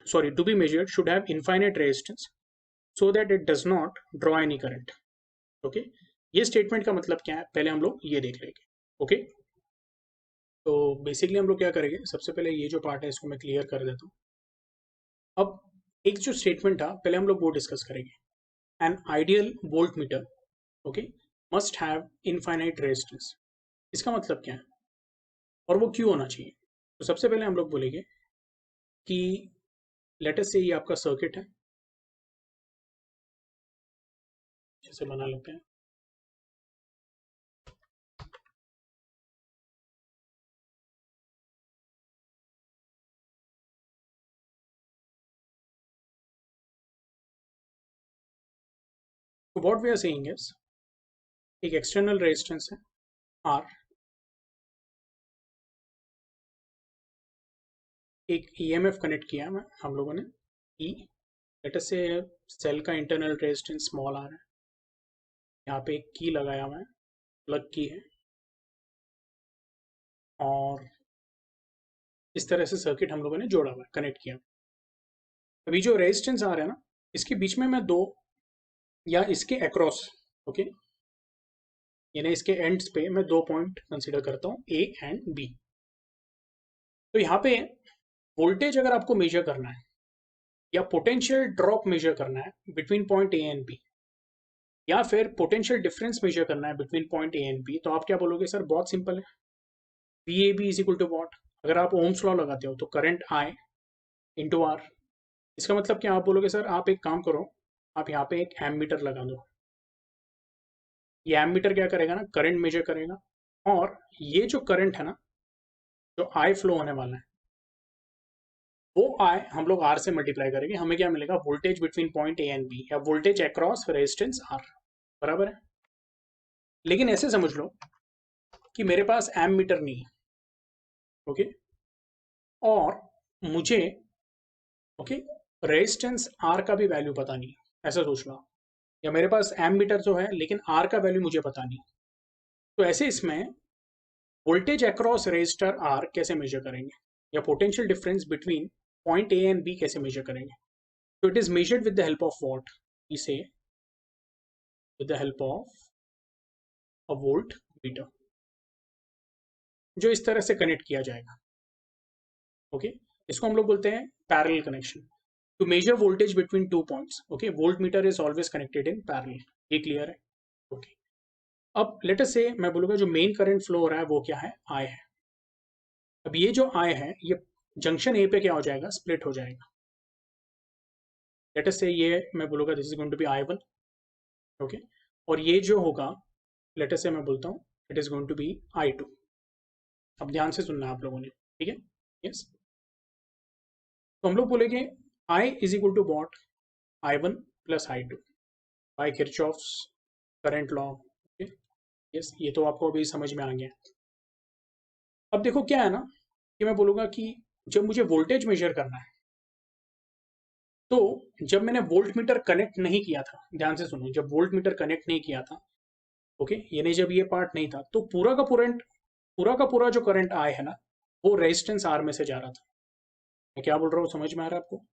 S1: sorry, to be measured should have infinite resistance so that it does not draw any current. Okay, ये statement का मतलब क्या है, पहले हम लोग ये देख लेंगे। ओके, तो बेसिकली हम लोग क्या करेंगे, सबसे पहले ये जो पार्ट है इसको मैं क्लियर कर देता हूँ। अब एक जो स्टेटमेंट था, पहले हम लोग वो डिस्कस करेंगे। N ideal volt metre, okay, must have infinite resistance. इसका मतलब क्या है और वो क्यों होना चाहिए? तो सबसे पहले हम लोग बोलेंगे कि लेट अस से ये आपका सर्किट है, जैसे बना लेते हैं। तो what we are saying is, एक एक्सटर्नल रेजिस्टेंस है आर, एक ईएमएफ कनेक्ट किया है हम लोगों ने ई, लेट अस से सेल का इंटरनल रेजिस्टेंस स्मॉल आर है, यहाँ पे एक की लगाया हुआ है, प्लग की है, और इस तरह से सर्किट हम लोगों ने जोड़ा हुआ है, कनेक्ट किया। अभी जो रेजिस्टेंस आ रहा है ना, इसके बीच में मैं दो, या इसके अक्रॉस, ओके, यानी इसके एंड्स पे मैं दो पॉइंट कंसीडर करता हूँ, ए एंड बी। तो यहाँ पे वोल्टेज अगर आपको मेजर करना है या पोटेंशियल ड्रॉप मेजर करना है between point A and B, या फिर पोटेंशियल डिफरेंस मेजर करना है between point A and B, तो आप क्या बोलोगे? सर बहुत सिंपल है, V A B is equal to what? अगर आप ओम्स लॉ लगाते हो तो करंट आई इंटू आर। इसका मतलब क्या? आप बोलोगे सर आप एक काम करो, आप यहाँ पे एक एममीटर लगा दो। ये एममीटर क्या करेगा ना, करंट मेजर करेगा, और ये जो करंट है ना, जो आई फ्लो होने वाला है, वो आई हम लोग आर से मल्टीप्लाई करेंगे, हमें क्या मिलेगा? Voltage between point A and B, या वोल्टेज अक्रॉस रेजिस्टेंस आर, बराबर है। लेकिन ऐसे समझ लो कि मेरे पास एम मीटर नहीं है, ओके, और मुझे, ओके, रेजिस्टेंस आर का भी वैल्यू पता नहीं, ऐसा सोच लो। या मेरे पास एम मीटर तो है लेकिन आर का वैल्यू मुझे पता नहीं, तो ऐसे इसमें वोल्टेज अक्रॉस रेजिस्टर आर कैसे मेजर करेंगे, या potential difference between point A and B कैसे मेजर करेंगे? तो it is measured with the help of what? We say with the help of a volt meter, जो इस तरह से कनेक्ट किया जाएगा। ओके, इसको हम लोग बोलते हैं parallel connection, to measure voltage between two points. Okay, volt meter is always connected in parallel, ये क्लियर है? ओके, अब लेट अस से मैं बोलूंगा जो मेन करंट फ्लो हो रहा है वो क्या है? आई है। अब ये जो आई है, ये जंक्शन ए पे क्या हो जाएगा? स्प्लिट हो जाएगा। लेट अस से ये मैं बोलूंगा this is going to be I one, okay, और ये जो होगा, लेट अस से मैं बोलता हूँ it is going to be I2। अब ध्यान से सुनना आप लोगों ने, ठीक है। यस, तो हम लोग बोलेंगे I is equal to what, I1 plus I2 by Kirchhoff's current law. Yes, ये तो आपको अभी समझ में आ गया। अब देखो क्या है ना, कि मैं बोलूंगा कि जब मुझे वोल्टेज मेजर करना है, तो जब मैंने वोल्ट मीटर कनेक्ट नहीं किया था, ध्यान से सुनो, जब वोल्ट मीटर कनेक्ट नहीं किया था, ओके, यानी जब ये पार्ट नहीं था, तो पूरा का पूरा जो करंट आय है ना, वो रेजिस्टेंस आर में से जा रहा था। मैं क्या बोल रहा हूँ, समझ में आ रहा है आपको?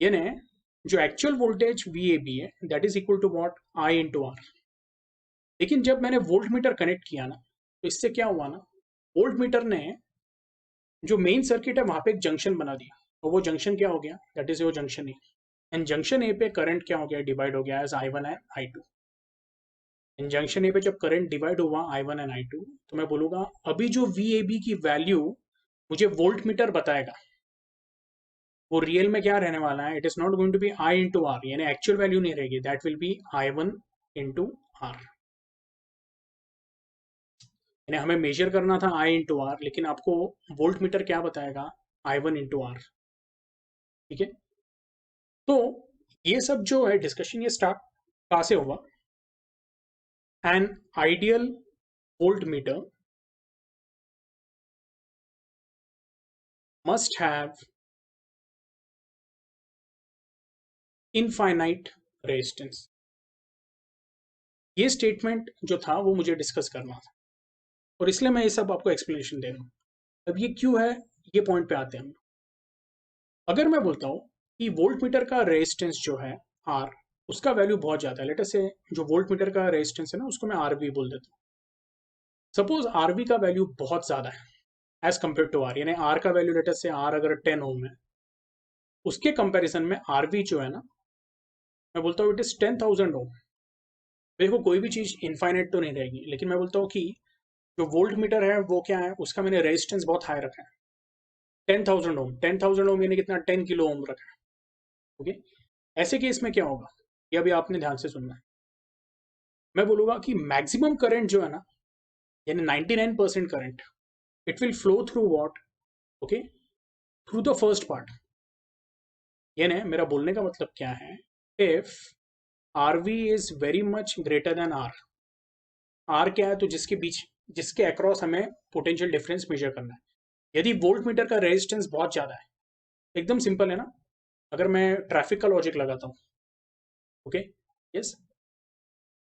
S1: यानी जो एक्चुअल वोल्टेज VAB है, that is equal to what, I into R. लेकिन जब मैंने वोल्ट मीटर कनेक्ट किया ना, तो इससे क्या हुआ ना, वोल्ट मीटर ने जो मेन सर्किट है वहां पे एक जंक्शन बना दिया, और वो जंक्शन क्या हो गया, दैट इज वो junction A. And junction A पे करंट क्या हो गया, डिवाइड हो गया as I1 and I2। And junction A पे जब करंट डिवाइड हुआ I1 एंड I2, तो मैं बोलूंगा अभी जो VAB की वैल्यू मुझे वोल्ट मीटर बताएगा, वो रियल में क्या रहने वाला है, it is not going to be I into R, यानी एक्चुअल वैल्यू नहीं रहेगी, that will be I1 into R. यानी हमें मेजर करना था I इंटू आर, लेकिन आपको वोल्ट मीटर क्या बताएगा, I1 इंटू आर। ठीक है, तो ये सब जो है डिस्कशन, ये स्टार्ट कहाँ से हुआ, N ideal volt metre must have infinite resistance. ये स्टेटमेंट जो था वो मुझे डिस्कस करना था, और इसलिए मैं ये सब आपको एक्सप्लेनेशन दे रहा हूँ। अब ये क्यों है, ये पॉइंट पे आते हैं हम। अगर मैं बोलता हूँ कि वोल्ट मीटर का रेजिस्टेंस जो है आर, उसका वैल्यू बहुत ज्यादा है, लेट अस से जो वोल्ट मीटर का रेजिस्टेंस है ना, उसको मैं आरवी बोल देता हूँ। सपोज आरवी का वैल्यू बहुत ज्यादा है एज कम्पेयर टू आर, यानी आर का वैल्यू लेट अस से आर अगर 10 ओम है, उसके कंपैरिजन में आरवी जो है ना, मैं बोलता हूँ इट इज 10,000 ओम। देखो कोई भी चीज इनफाइनाइट तो नहीं रहेगी, लेकिन मैं बोलता हूँ कि जो वोल्ट मीटर है वो क्या है, उसका मैंने रेजिस्टेंस बहुत हाई रखा है, 10,000 ओम। 10,000 ओम यानी कितना, 10 किलो ओम रखा है। ओके, ऐसे केस में क्या होगा, ये अभी आपने ध्यान से सुनना है। मैं बोलूंगा कि मैक्सिमम करंट जो है ना, यानी 99% current, it will flow through what, okay, through the first part. यानी मेरा बोलने का मतलब क्या है, if RV is very much greater than R, R क्या है, तो जिसके बीच, जिसके अक्रॉस हमें पोटेंशियल डिफरेंस मेजर करना है। यदि वोल्ट मीटर का रेजिस्टेंस बहुत ज्यादा है, एकदम सिंपल है ना, अगर मैं ट्रैफिक का लॉजिक लगाता हूँ, ओके, यस,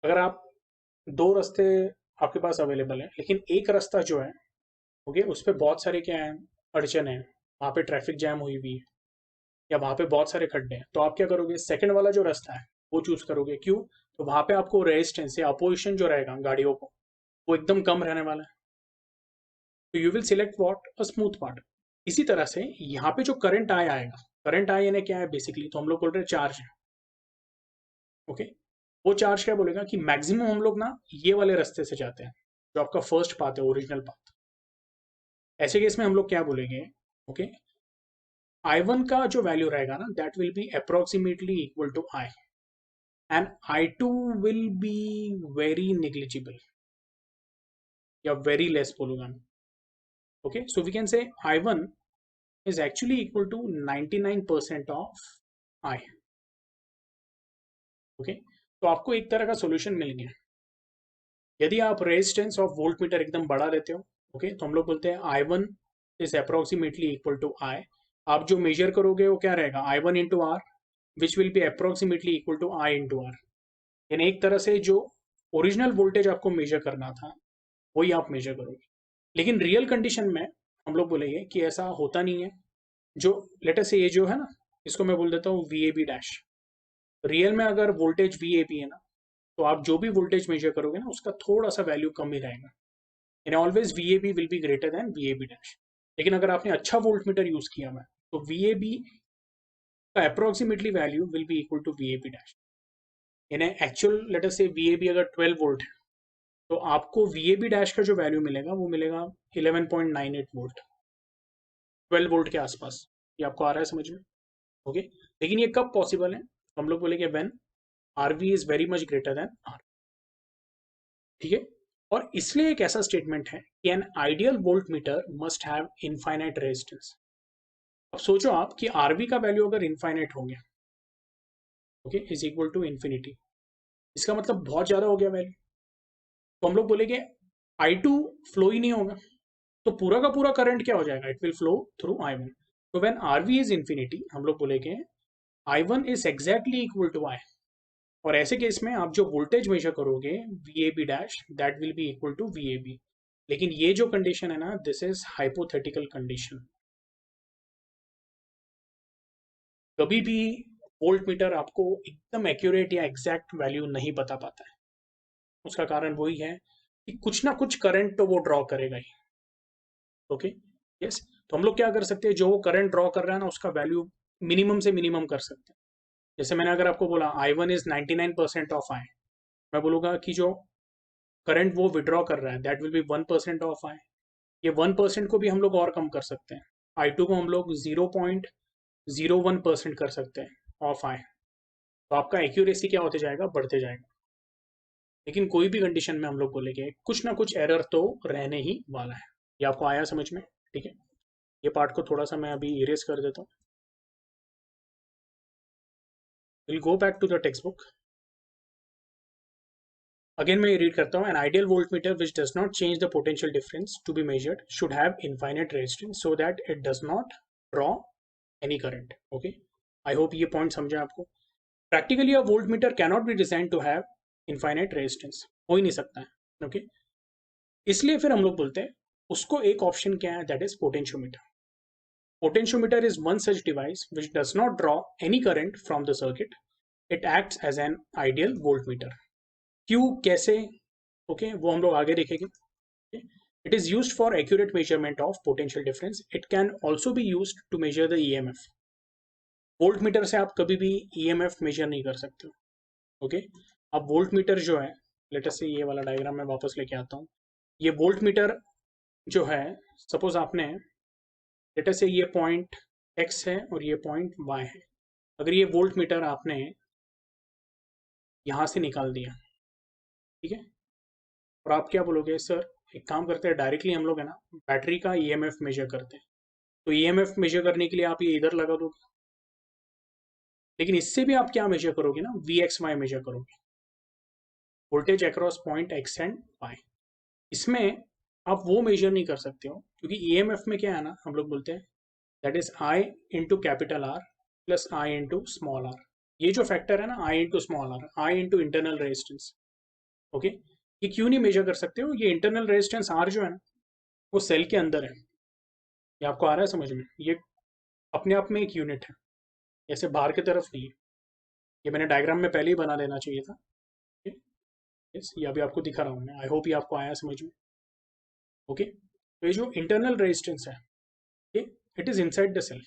S1: अगर आप दो रास्ते आपके पास अवेलेबल है, लेकिन एक रास्ता जो है, ओके, उस पर बहुत सारे क्या है, अड़चन है, वहाँ पे ट्रैफिक जैम हुई हुई है, या वहाँ पे बहुत सारे खड्डे हैं, तो आप क्या करोगे, सेकंड वाला जो रास्ता है वो चूज करोगे। क्यों? तो वहाँ पे आपको रेजिस्टेंस या अपोजिशन जो रहेगा गाड़ियों को, वो एकदम कम रहने वाला है, तो you will select what, a smooth part. इसी तरह से यहाँ पे जो करंट आएगा, करंट यानी क्या है बेसिकली, तो हम लोग बोल रहे हैं चार्ज है, ओके। वो चार्ज क्या बोलेगा कि मैक्सिमम हम लोग ना ये वाले रास्ते से जाते हैं, जो आपका फर्स्ट पाथ है, ओरिजिनल पाथ। ऐसे केस में हम लोग क्या बोलेंगे, ओके, I1 का जो वैल्यू रहेगा ना, that will be approximately equal to I, and I2 will be very negligible, या वेरी लेस बोलूंगा मैं। ओके, सो वी कैन से I1 is actually equal to 99% of I। Okay, तो आपको एक तरह का सॉल्यूशन मिल गया। यदि आप रेजिस्टेंस ऑफ वोल्ट मीटर एकदम बढ़ा देते हो, ओके, तो हम लोग बोलते हैं I1 is approximately equal to I। आप जो मेजर करोगे वो क्या रहेगा, I1 into R, which will be approximately equal to I into R. यानी एक तरह से जो ओरिजिनल वोल्टेज आपको मेजर करना था, वही आप मेजर करोगे। लेकिन रियल कंडीशन में हम लोग बोलेंगे कि ऐसा होता नहीं है। जो लेटर से ये जो है ना, इसको मैं बोल देता हूँ VAB डैश। रियल में अगर वोल्टेज VAB है ना, तो आप जो भी वोल्टेज मेजर करोगे ना, उसका थोड़ा सा वैल्यू कम ही रहेगा, यानी always VAB will be greater than VAB dash. लेकिन अगर आपने अच्छा वोल्ट मीटर यूज किया हुआ है, तो VAB का approximately value will be equal to VAB dash. यानी एक्चुअल लेटर से VAB अगर 12 वोल्ट है, तो आपको VAB डैश का जो वैल्यू मिलेगा वो मिलेगा 11.98 वोल्ट, 12 वोल्ट के आसपास। ये आपको आ रहा है समझ में? ओके, लेकिन ये कब पॉसिबल है, हम लोग बोलेंगे when RV is very much greater then R। ठीक है, और इसलिए एक ऐसा स्टेटमेंट है कि N ideal volt metre must have infinite resistance. अब सोचो आप कि आरवी का वैल्यू अगर इनफाइनाइट हो गया, okay, is equal to infinity, इसका मतलब बहुत ज्यादा हो गया वैल्यू। तो हम लोग बोलेंगे I2 फ्लो ही नहीं होगा, तो पूरा का पूरा करंट क्या हो जाएगा, it will flow through I1। तो व्हेन RV इज इन्फिनिटी, हम लोग बोलेंगे I1 is exactly equal to I। और ऐसे केस में आप जो वोल्टेज मेजर करोगे VAB dash, that will be equal to VAB। लेकिन ये जो कंडीशन है ना, दिस इज हाइपोथेटिकल कंडीशन। कभी भी वोल्ट मीटर आपको एकदम एक्यूरेट या एग्जैक्ट वैल्यू नहीं बता पाता है। उसका कारण वही है कि कुछ ना कुछ करंट तो वो ड्रॉ करेगा ही। Okay, yes. तो हम लोग क्या कर सकते हैं, जो वो करंट ड्रॉ कर रहा है ना, उसका वैल्यू मिनिमम से मिनिमम कर सकते हैं। जैसे मैंने अगर आपको बोला I1 इज 99% ऑफ I, मैं बोलूँगा कि जो करंट वो विड्रॉ कर रहा है that will B 1% of I। ये 1% को भी हम लोग और कम कर सकते हैं, I2 को हम लोग 0.01% कर सकते हैं ऑफ I। तो आपका एक्यूरेसी क्या होते जाएगा, बढ़ते जाएगा। लेकिन कोई भी कंडीशन में हम लोग बोलेंगे कुछ ना कुछ एरर तो रहने ही वाला है। ये आपको आया समझ में? ठीक है, ये पार्ट को थोड़ा सा मैं अभी इरेज कर देता हूँ। Will go back to the text book. Again मैं रीड करता हूँ। An ideal volt meter which does not change the potential difference to be measured should have infinite resistance so that it does not draw any current. Okay, I hope ये point समझा आपको। Practically a volt meter cannot be design to have infinite resistance, हो ही नहीं सकता है। Okay, इसलिए फिर हम लोग बोलते हैं उसको एक ऑप्शन क्या है, that is potentiometer. Potentiometer is one such device which does not draw any current from the circuit. It acts as an ideal voltmeter. क्यों, कैसे, ओके, वो हम लोग आगे देखेंगे। It is used for accurate measurement of potential difference. It can also be used to measure the EMF. Volt meter से आप कभी भी EMF मेजर नहीं कर सकते हो। ओके, अब वोल्ट मीटर जो है, लेट अस से ये वाला डायग्राम मैं वापस लेके आता हूँ। ये वोल्ट मीटर जो है, सपोज आपने लेट अस से ये पॉइंट X है और ये पॉइंट Y है। अगर ये वोल्ट मीटर आपने यहाँ से निकाल दिया, ठीक है, और आप क्या बोलोगे, सर एक काम करते हैं, डायरेक्टली हम लोग है ना बैटरी का ईएमएफ मेजर करते हैं। तो ईएमएफ मेजर करने के लिए आप ये इधर लगा दोगे, लेकिन इससे भी आप क्या मेजर करोगे ना, VXY मेजर करोगे, voltage across point X and Y। इसमें आप वो मेजर नहीं कर सकते हो, क्योंकि ईएमएफ में क्या है ना, हम लोग बोलते हैं that is I into capital R plus I into small r। ये जो फैक्टर है ना, I into small r, I into internal resistance. Okay, ये क्यों नहीं मेजर कर सकते हो, ये इंटरनल रेजिस्टेंस R जो है ना, वो सेल के अंदर है। ये आपको आ रहा है समझ में? ये अपने आप में एक यूनिट है, ऐसे बाहर की तरफ नहीं है। ये मैंने डायग्राम में पहले ही बना देना चाहिए था। यस, ये अभी आपको दिखा रहा हूँ मैं। आई होप ये आपको आया समझ में। ओके, तो ये जो इंटरनल रेजिस्टेंस है, ये it is inside the cell.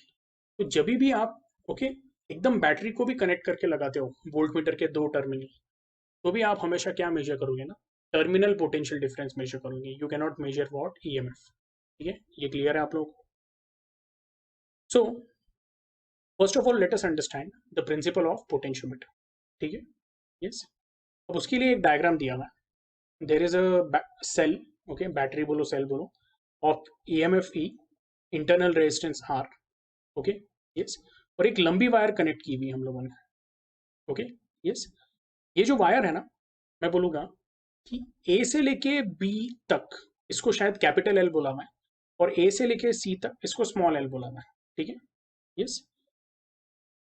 S1: तो जब भी आप ओके एकदम बैटरी को भी कनेक्ट करके लगाते हो वोल्ट मीटर के दो टर्मिनल, तो भी आप हमेशा क्या मेजर करोगे ना, टर्मिनल पोटेंशियल डिफरेंस मेजर करोगे। You can not measure what, EMF. ठीक है, ये क्लियर है आप लोग? So first of all let us understand the principle of potentiometer. ठीक है, यस। अब उसके लिए एक डायग्राम दिया हुआ है। There is a cell, okay, battery बोलो सेल बोलो, of EMF E, internal resistance R, okay, yes, और एक लंबी वायर कनेक्ट की हुई हम लोगों ने। Okay, yes. ये जो वायर है ना, मैं बोलूंगा कि ए से लेके बी तक इसको शायद कैपिटल एल बोला हुआ है, और ए से लेके सी तक इसको स्मॉल एल बोला हुआ है। ठीक है, यस।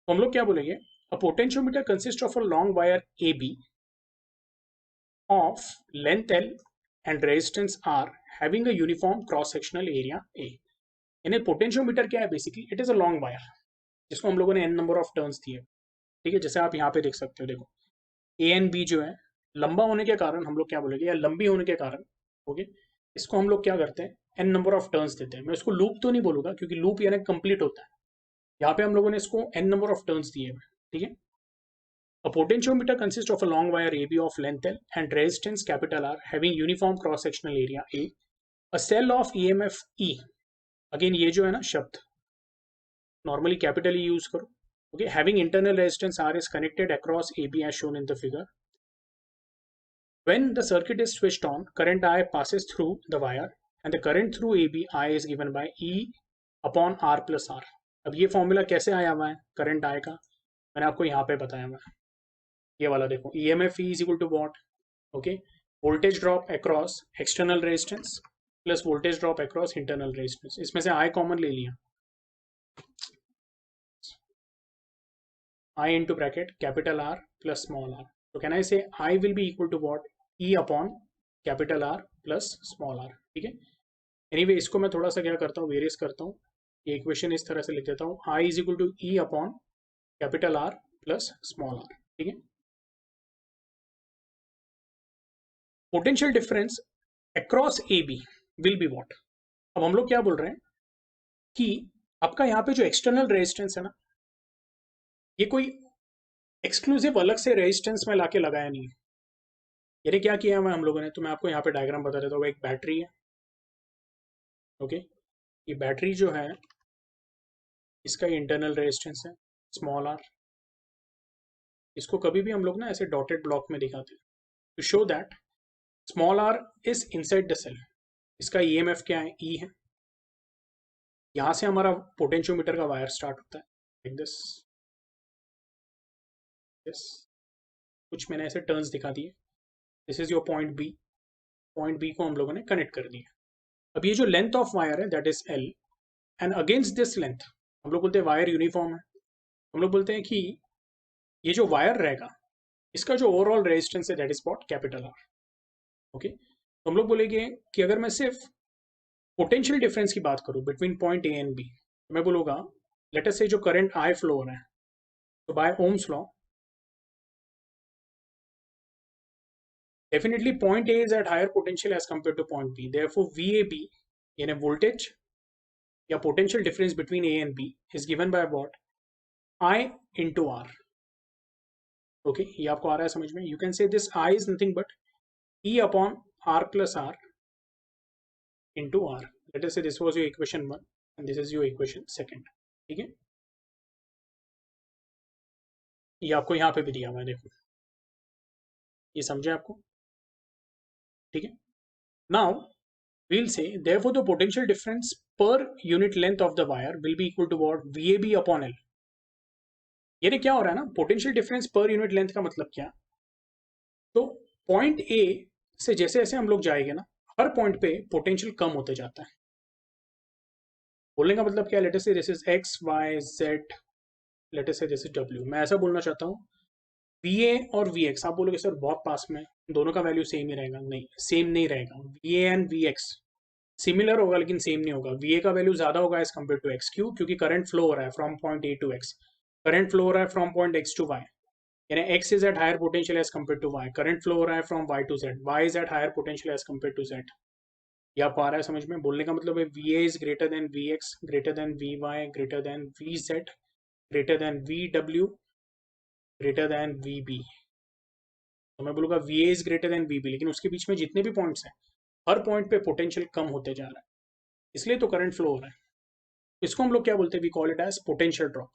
S1: तो हम लोग क्या बोलेंगे, a potentiometer consist of a long wire A B of length L and resistance R having a uniform cross sectional area A। यानी पोटेंशियोमीटर क्या है, basically it is a long wire जिसको हम लोगों ने n नंबर ऑफ टर्न्स दिए। ठीक है, जैसे आप यहाँ पे देख सकते हो, देखो ए एंड बी जो है, लंबा होने के कारण हम लोग क्या बोलेंगे, या लंबी होने के कारण, ओके, इसको हम लोग क्या करते हैं, n नंबर ऑफ टर्न्स देते हैं। मैं इसको लूप तो नहीं बोलूंगा, क्योंकि लूप यानी कंप्लीट होता है। यहाँ पे हम लोगों ने इसको n नंबर ऑफ टर्न्स दिए हैं। ठीक है, a potentiometer consists of a long wire AB of length L and resistance capital R having uniform cross-sectional area A, a cell of EMF E, again ये जो है ना शब्द normally capital E use करो, okay, having internal resistance R is connected across AB as shown in the figure। when the circuit is switched on, current I passes through the wire and the current through AB I is given by E upon R plus R. अब ये formula कैसे आया हुआ है current I का, मैंने आपको यहाँ पे बताया हुआ है, ये वाला देखो, EMF E is equal to what, okay, voltage drop across external resistance plus voltage drop across internal resistance. इसमें से I कॉमन ले लिया, I into bracket capital R plus small r. So can I say I will be equal to what, E upon capital R plus small r. ठीक है, anyway इसको मैं थोड़ा सा क्या करता हूँ, वेरियस करता हूँ, ये इक्वेशन इस तरह से लिख देता हूँ, I is equal to E upon capital R plus small r. ठीक है, potential difference across AB will be what. अब हम लोग क्या बोल रहे हैं कि आपका यहाँ पे जो एक्सटर्नल रेजिस्टेंस है ना, ये कोई एक्सक्लूसिव अलग से रेजिस्टेंस में लाके लगाया नहीं है. यानी क्या किया है हम लोगों ने, तो मैं आपको यहाँ पे डायग्राम बता देता हूँ. एक बैटरी है, ओके, ये बैटरी जो है इसका इंटरनल रेजिस्टेंस है स्मॉल r. इसको कभी भी हम लोग ना ऐसे डॉटेड ब्लॉक में दिखाते हैं to show that small r is inside the cell. इसका EMF क्या है, E है. यहां से हमारा पोटेंशियोमीटर का वायर स्टार्ट होता है लाइक दिस. कुछ मैंने ऐसे टर्न्स दिखा दिए. This is your point B. Point B को हम लोगों ने कनेक्ट कर दिया. अब ये जो लेंथ ऑफ वायर है that is L and against this length हम लोग बोलते हैं वायर यूनिफॉर्म है. हम लोग बोलते हैं कि ये जो वायर रहेगा इसका जो ओवरऑल रेजिस्टेंस है that is what, capital R. Okay, तो हम लोग बोलेंगे कि अगर मैं सिर्फ पोटेंशियल डिफरेंस की बात करूं between point A and B, तो मैं बोलूंगा लेट अस से जो करंट I फ्लो हो रहा है, तो by ohm's law definitely point A is at higher potential as compared to point B. Therefore, VAB, यानी voltage या potential difference between A and B is given by what? I into R. Okay, ये आपको आ रहा है समझ में? You can say this I is nothing but E upon R plus R into R. Let us say this was your equation 1 and this is your equation 2. ठीक है? ये आपको यहाँ पे भी दिया हुआ है, देखो. ये समझे आपको? ठीक है? Now, we'll say therefore the potential difference per unit length of the wire will be equal to what, VAB upon L. यानी क्या हो रहा है ना, potential difference per unit length का मतलब क्या, तो पॉइंट ए से जैसे जैसे हम लोग जाएंगे ना, हर पॉइंट पे पोटेंशियल कम होते जाता है. बोलने का मतलब क्या, let us say this is X Y Z, let us say this is W. मैं ऐसा बोलना चाहता हूँ VA और VX. आप बोलोगे सर बहुत पास में, दोनों का वैल्यू सेम ही रहेगा. नहीं, सेम नहीं रहेगा. VA एंड VX सिमिलर होगा लेकिन सेम नहीं होगा. VA का वैल्यू ज्यादा होगा एज कम्पेयर टू X. क्यों? क्योंकि करंट फ्लो हो रहा है from point A to X. Current flow हो रहा है from point X to Y, यानी X is at higher potential as compare to Y. Current flow हो रहा है from Y to Z. Y is at higher potential as compare to Z. ये आपको आ रहा है समझ में? बोलने का मतलब है VA is greater than VX, greater than VY, greater than VZ, greater than VW, greater than VB. तो मैं बोलूँगा VA is greater than VB, लेकिन उसके बीच में जितने भी पॉइंट्स हैं हर पॉइंट पे पोटेंशियल कम होते जा रहा है, इसलिए तो करंट फ्लो हो रहा है. इसको हम लोग क्या बोलते हैं, we call it as potential drop.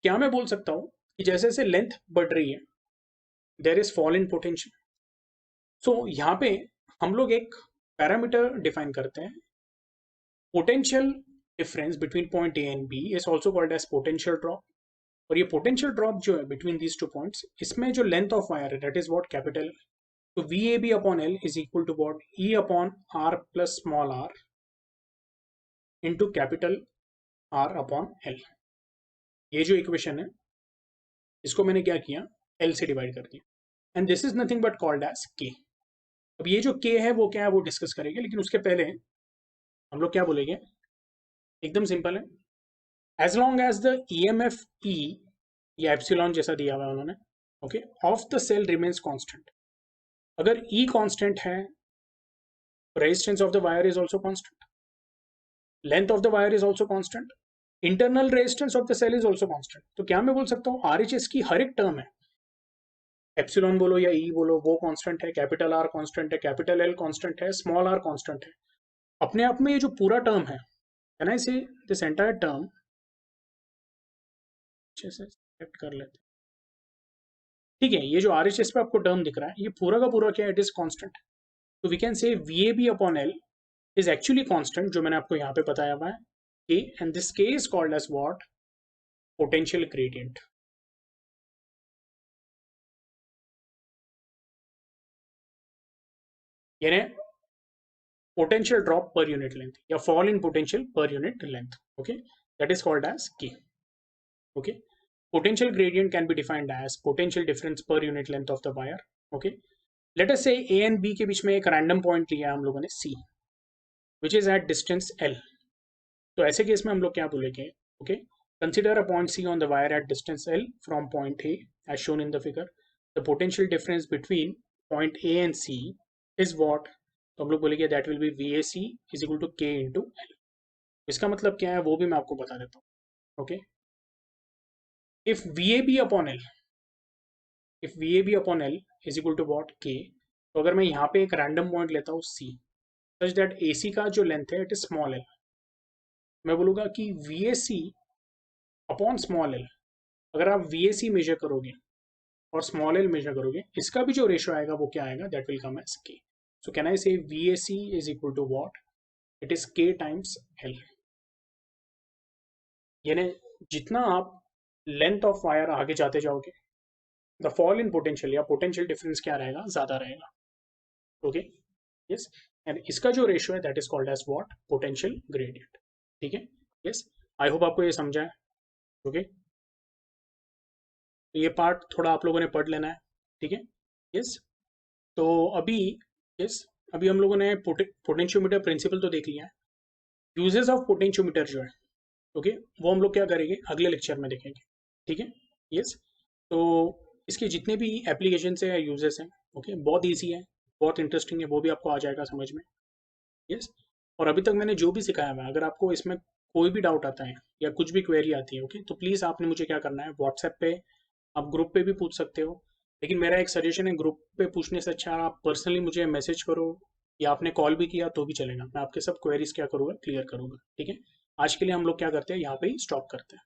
S1: क्या मैं बोल सकता हूँ कि जैसे जैसे लेंथ बढ़ रही है there is fall in potential. So यहाँ पे हम लोग एक पैरामीटर डिफाइन करते हैं, potential difference between point A and B is also called as potential drop. और ये पोटेंशियल ड्रॉप जो है बिटवीन दीज टू पॉइंट्स, इसमें जो लेंथ ऑफ वायर है दैट इज व्हाट, कैपिटल. तो VAB upon L is equal to what, E upon R plus small r into capital R upon L. ये जो equation है इसको मैंने क्या किया, L से डिवाइड कर दिया, and this is nothing but called as K. अब ये जो K है वो क्या है वो डिस्कस करेंगे, लेकिन उसके पहले हम लोग क्या बोलेंगे, एकदम सिंपल है. As long as the EMF E या एप्सिलॉन जैसा दिया हुआ है उन्होंने, okay, of the cell remains constant. अगर E कांस्टेंट है, resistance of the wire is also constant, length of the wire is also constant, internal resistance of the cell is also constant. तो क्या मैं बोल सकता हूँ RHS की हर एक टर्म है, एप्सिलॉन बोलो या E बोलो, वो कांस्टेंट है, कैपिटल R कांस्टेंट है, कैपिटल L कांस्टेंट है, स्मॉल r कांस्टेंट है. अपने आप में ये जो पूरा टर्म है, कैन आई से दिस एंटायर टर्म, अच्छे से सेलेक्ट कर लेते ठीक है, ये जो RHS पे आपको टर्म दिख रहा है, ये पूरा का पूरा क्या है, इट इज कांस्टेंट। तो we can say VAB upon L is actually constant, जो मैंने आपको यहाँ पे बताया हुआ है, K, and this K is called as what, potential gradient. यानी potential drop per unit length या fall in potential per unit length. Okay, that is called as K. Okay, potential gradient can be defined as potential difference per unit length of the wire. Okay, let us say A and B के बीच में एक random point लिया हम लोगों ने C, which is at distance L. तो ऐसे केस में हम लोग क्या बोलेंगे, okay, consider a point C on the wire at distance L from point A as shown in the figure. The potential difference between point A and C is what? तो हम लोग बोलेंगे that will be VAC is equal to K into L। इसका मतलब क्या है वो भी मैं आपको बता देता हूँ। Okay, if VAB upon L, if VAB upon L is equal to what, K, तो अगर मैं यहाँ पे एक रैंडम पॉइंट लेता हूँ C, सच दैट AC का जो लेंथ है इट इज स्मॉल l, मैं बोलूँगा कि VAC अपॉन स्मॉल l, अगर आप VAC मेजर करोगे और स्मॉल l मेजर करोगे, इसका भी जो रेशियो आएगा वो क्या आएगा, that will come as K। So can I say VAC is equal to what? It is K times L। यानी जितना आप लेंथ ऑफ वायर आगे जाते जाओगे, द फॉल इन पोटेंशियल या पोटेंशियल डिफरेंस क्या रहेगा, ज्यादा रहेगा। ओके, यस, एंड इसका जो रेशियो है that is called as what, potential gradient. ठीक है, यस, आई होप आपको ये समझा है। ओके, तो ये पार्ट थोड़ा आप लोगों ने पढ़ लेना है। ठीक है, यस, तो अभी, यस, अभी हम लोगों ने पोटेंशियोमीटर प्रिंसिपल तो देख लिया है। यूजेस ऑफ पोटेंशियोमीटर जो है, ओके, वो हम लोग क्या करेंगे अगले लेक्चर में देखेंगे। ठीक है, यस, तो इसके जितने भी एप्लीकेशन है, यूजेस हैं, ओके, बहुत ईजी है, बहुत इंटरेस्टिंग है, वो भी आपको आ जाएगा समझ में। यस, और अभी तक मैंने जो भी सिखाया हुआ है, अगर आपको इसमें कोई भी डाउट आता है या कुछ भी क्वेरी आती है, ओके, तो प्लीज़ आपने मुझे क्या करना है, व्हाट्सएप पे, आप ग्रुप पे भी पूछ सकते हो, लेकिन मेरा एक सजेशन है, ग्रुप पे पूछने से अच्छा आप पर्सनली मुझे मैसेज करो या आपने कॉल भी किया तो भी चलेगा, मैं आपके सब क्वेरीज क्या करूँगा, क्लियर करूँगा। ठीक है, आज के लिए हम लोग क्या करते हैं, यहाँ पे ही स्टॉप करते हैं।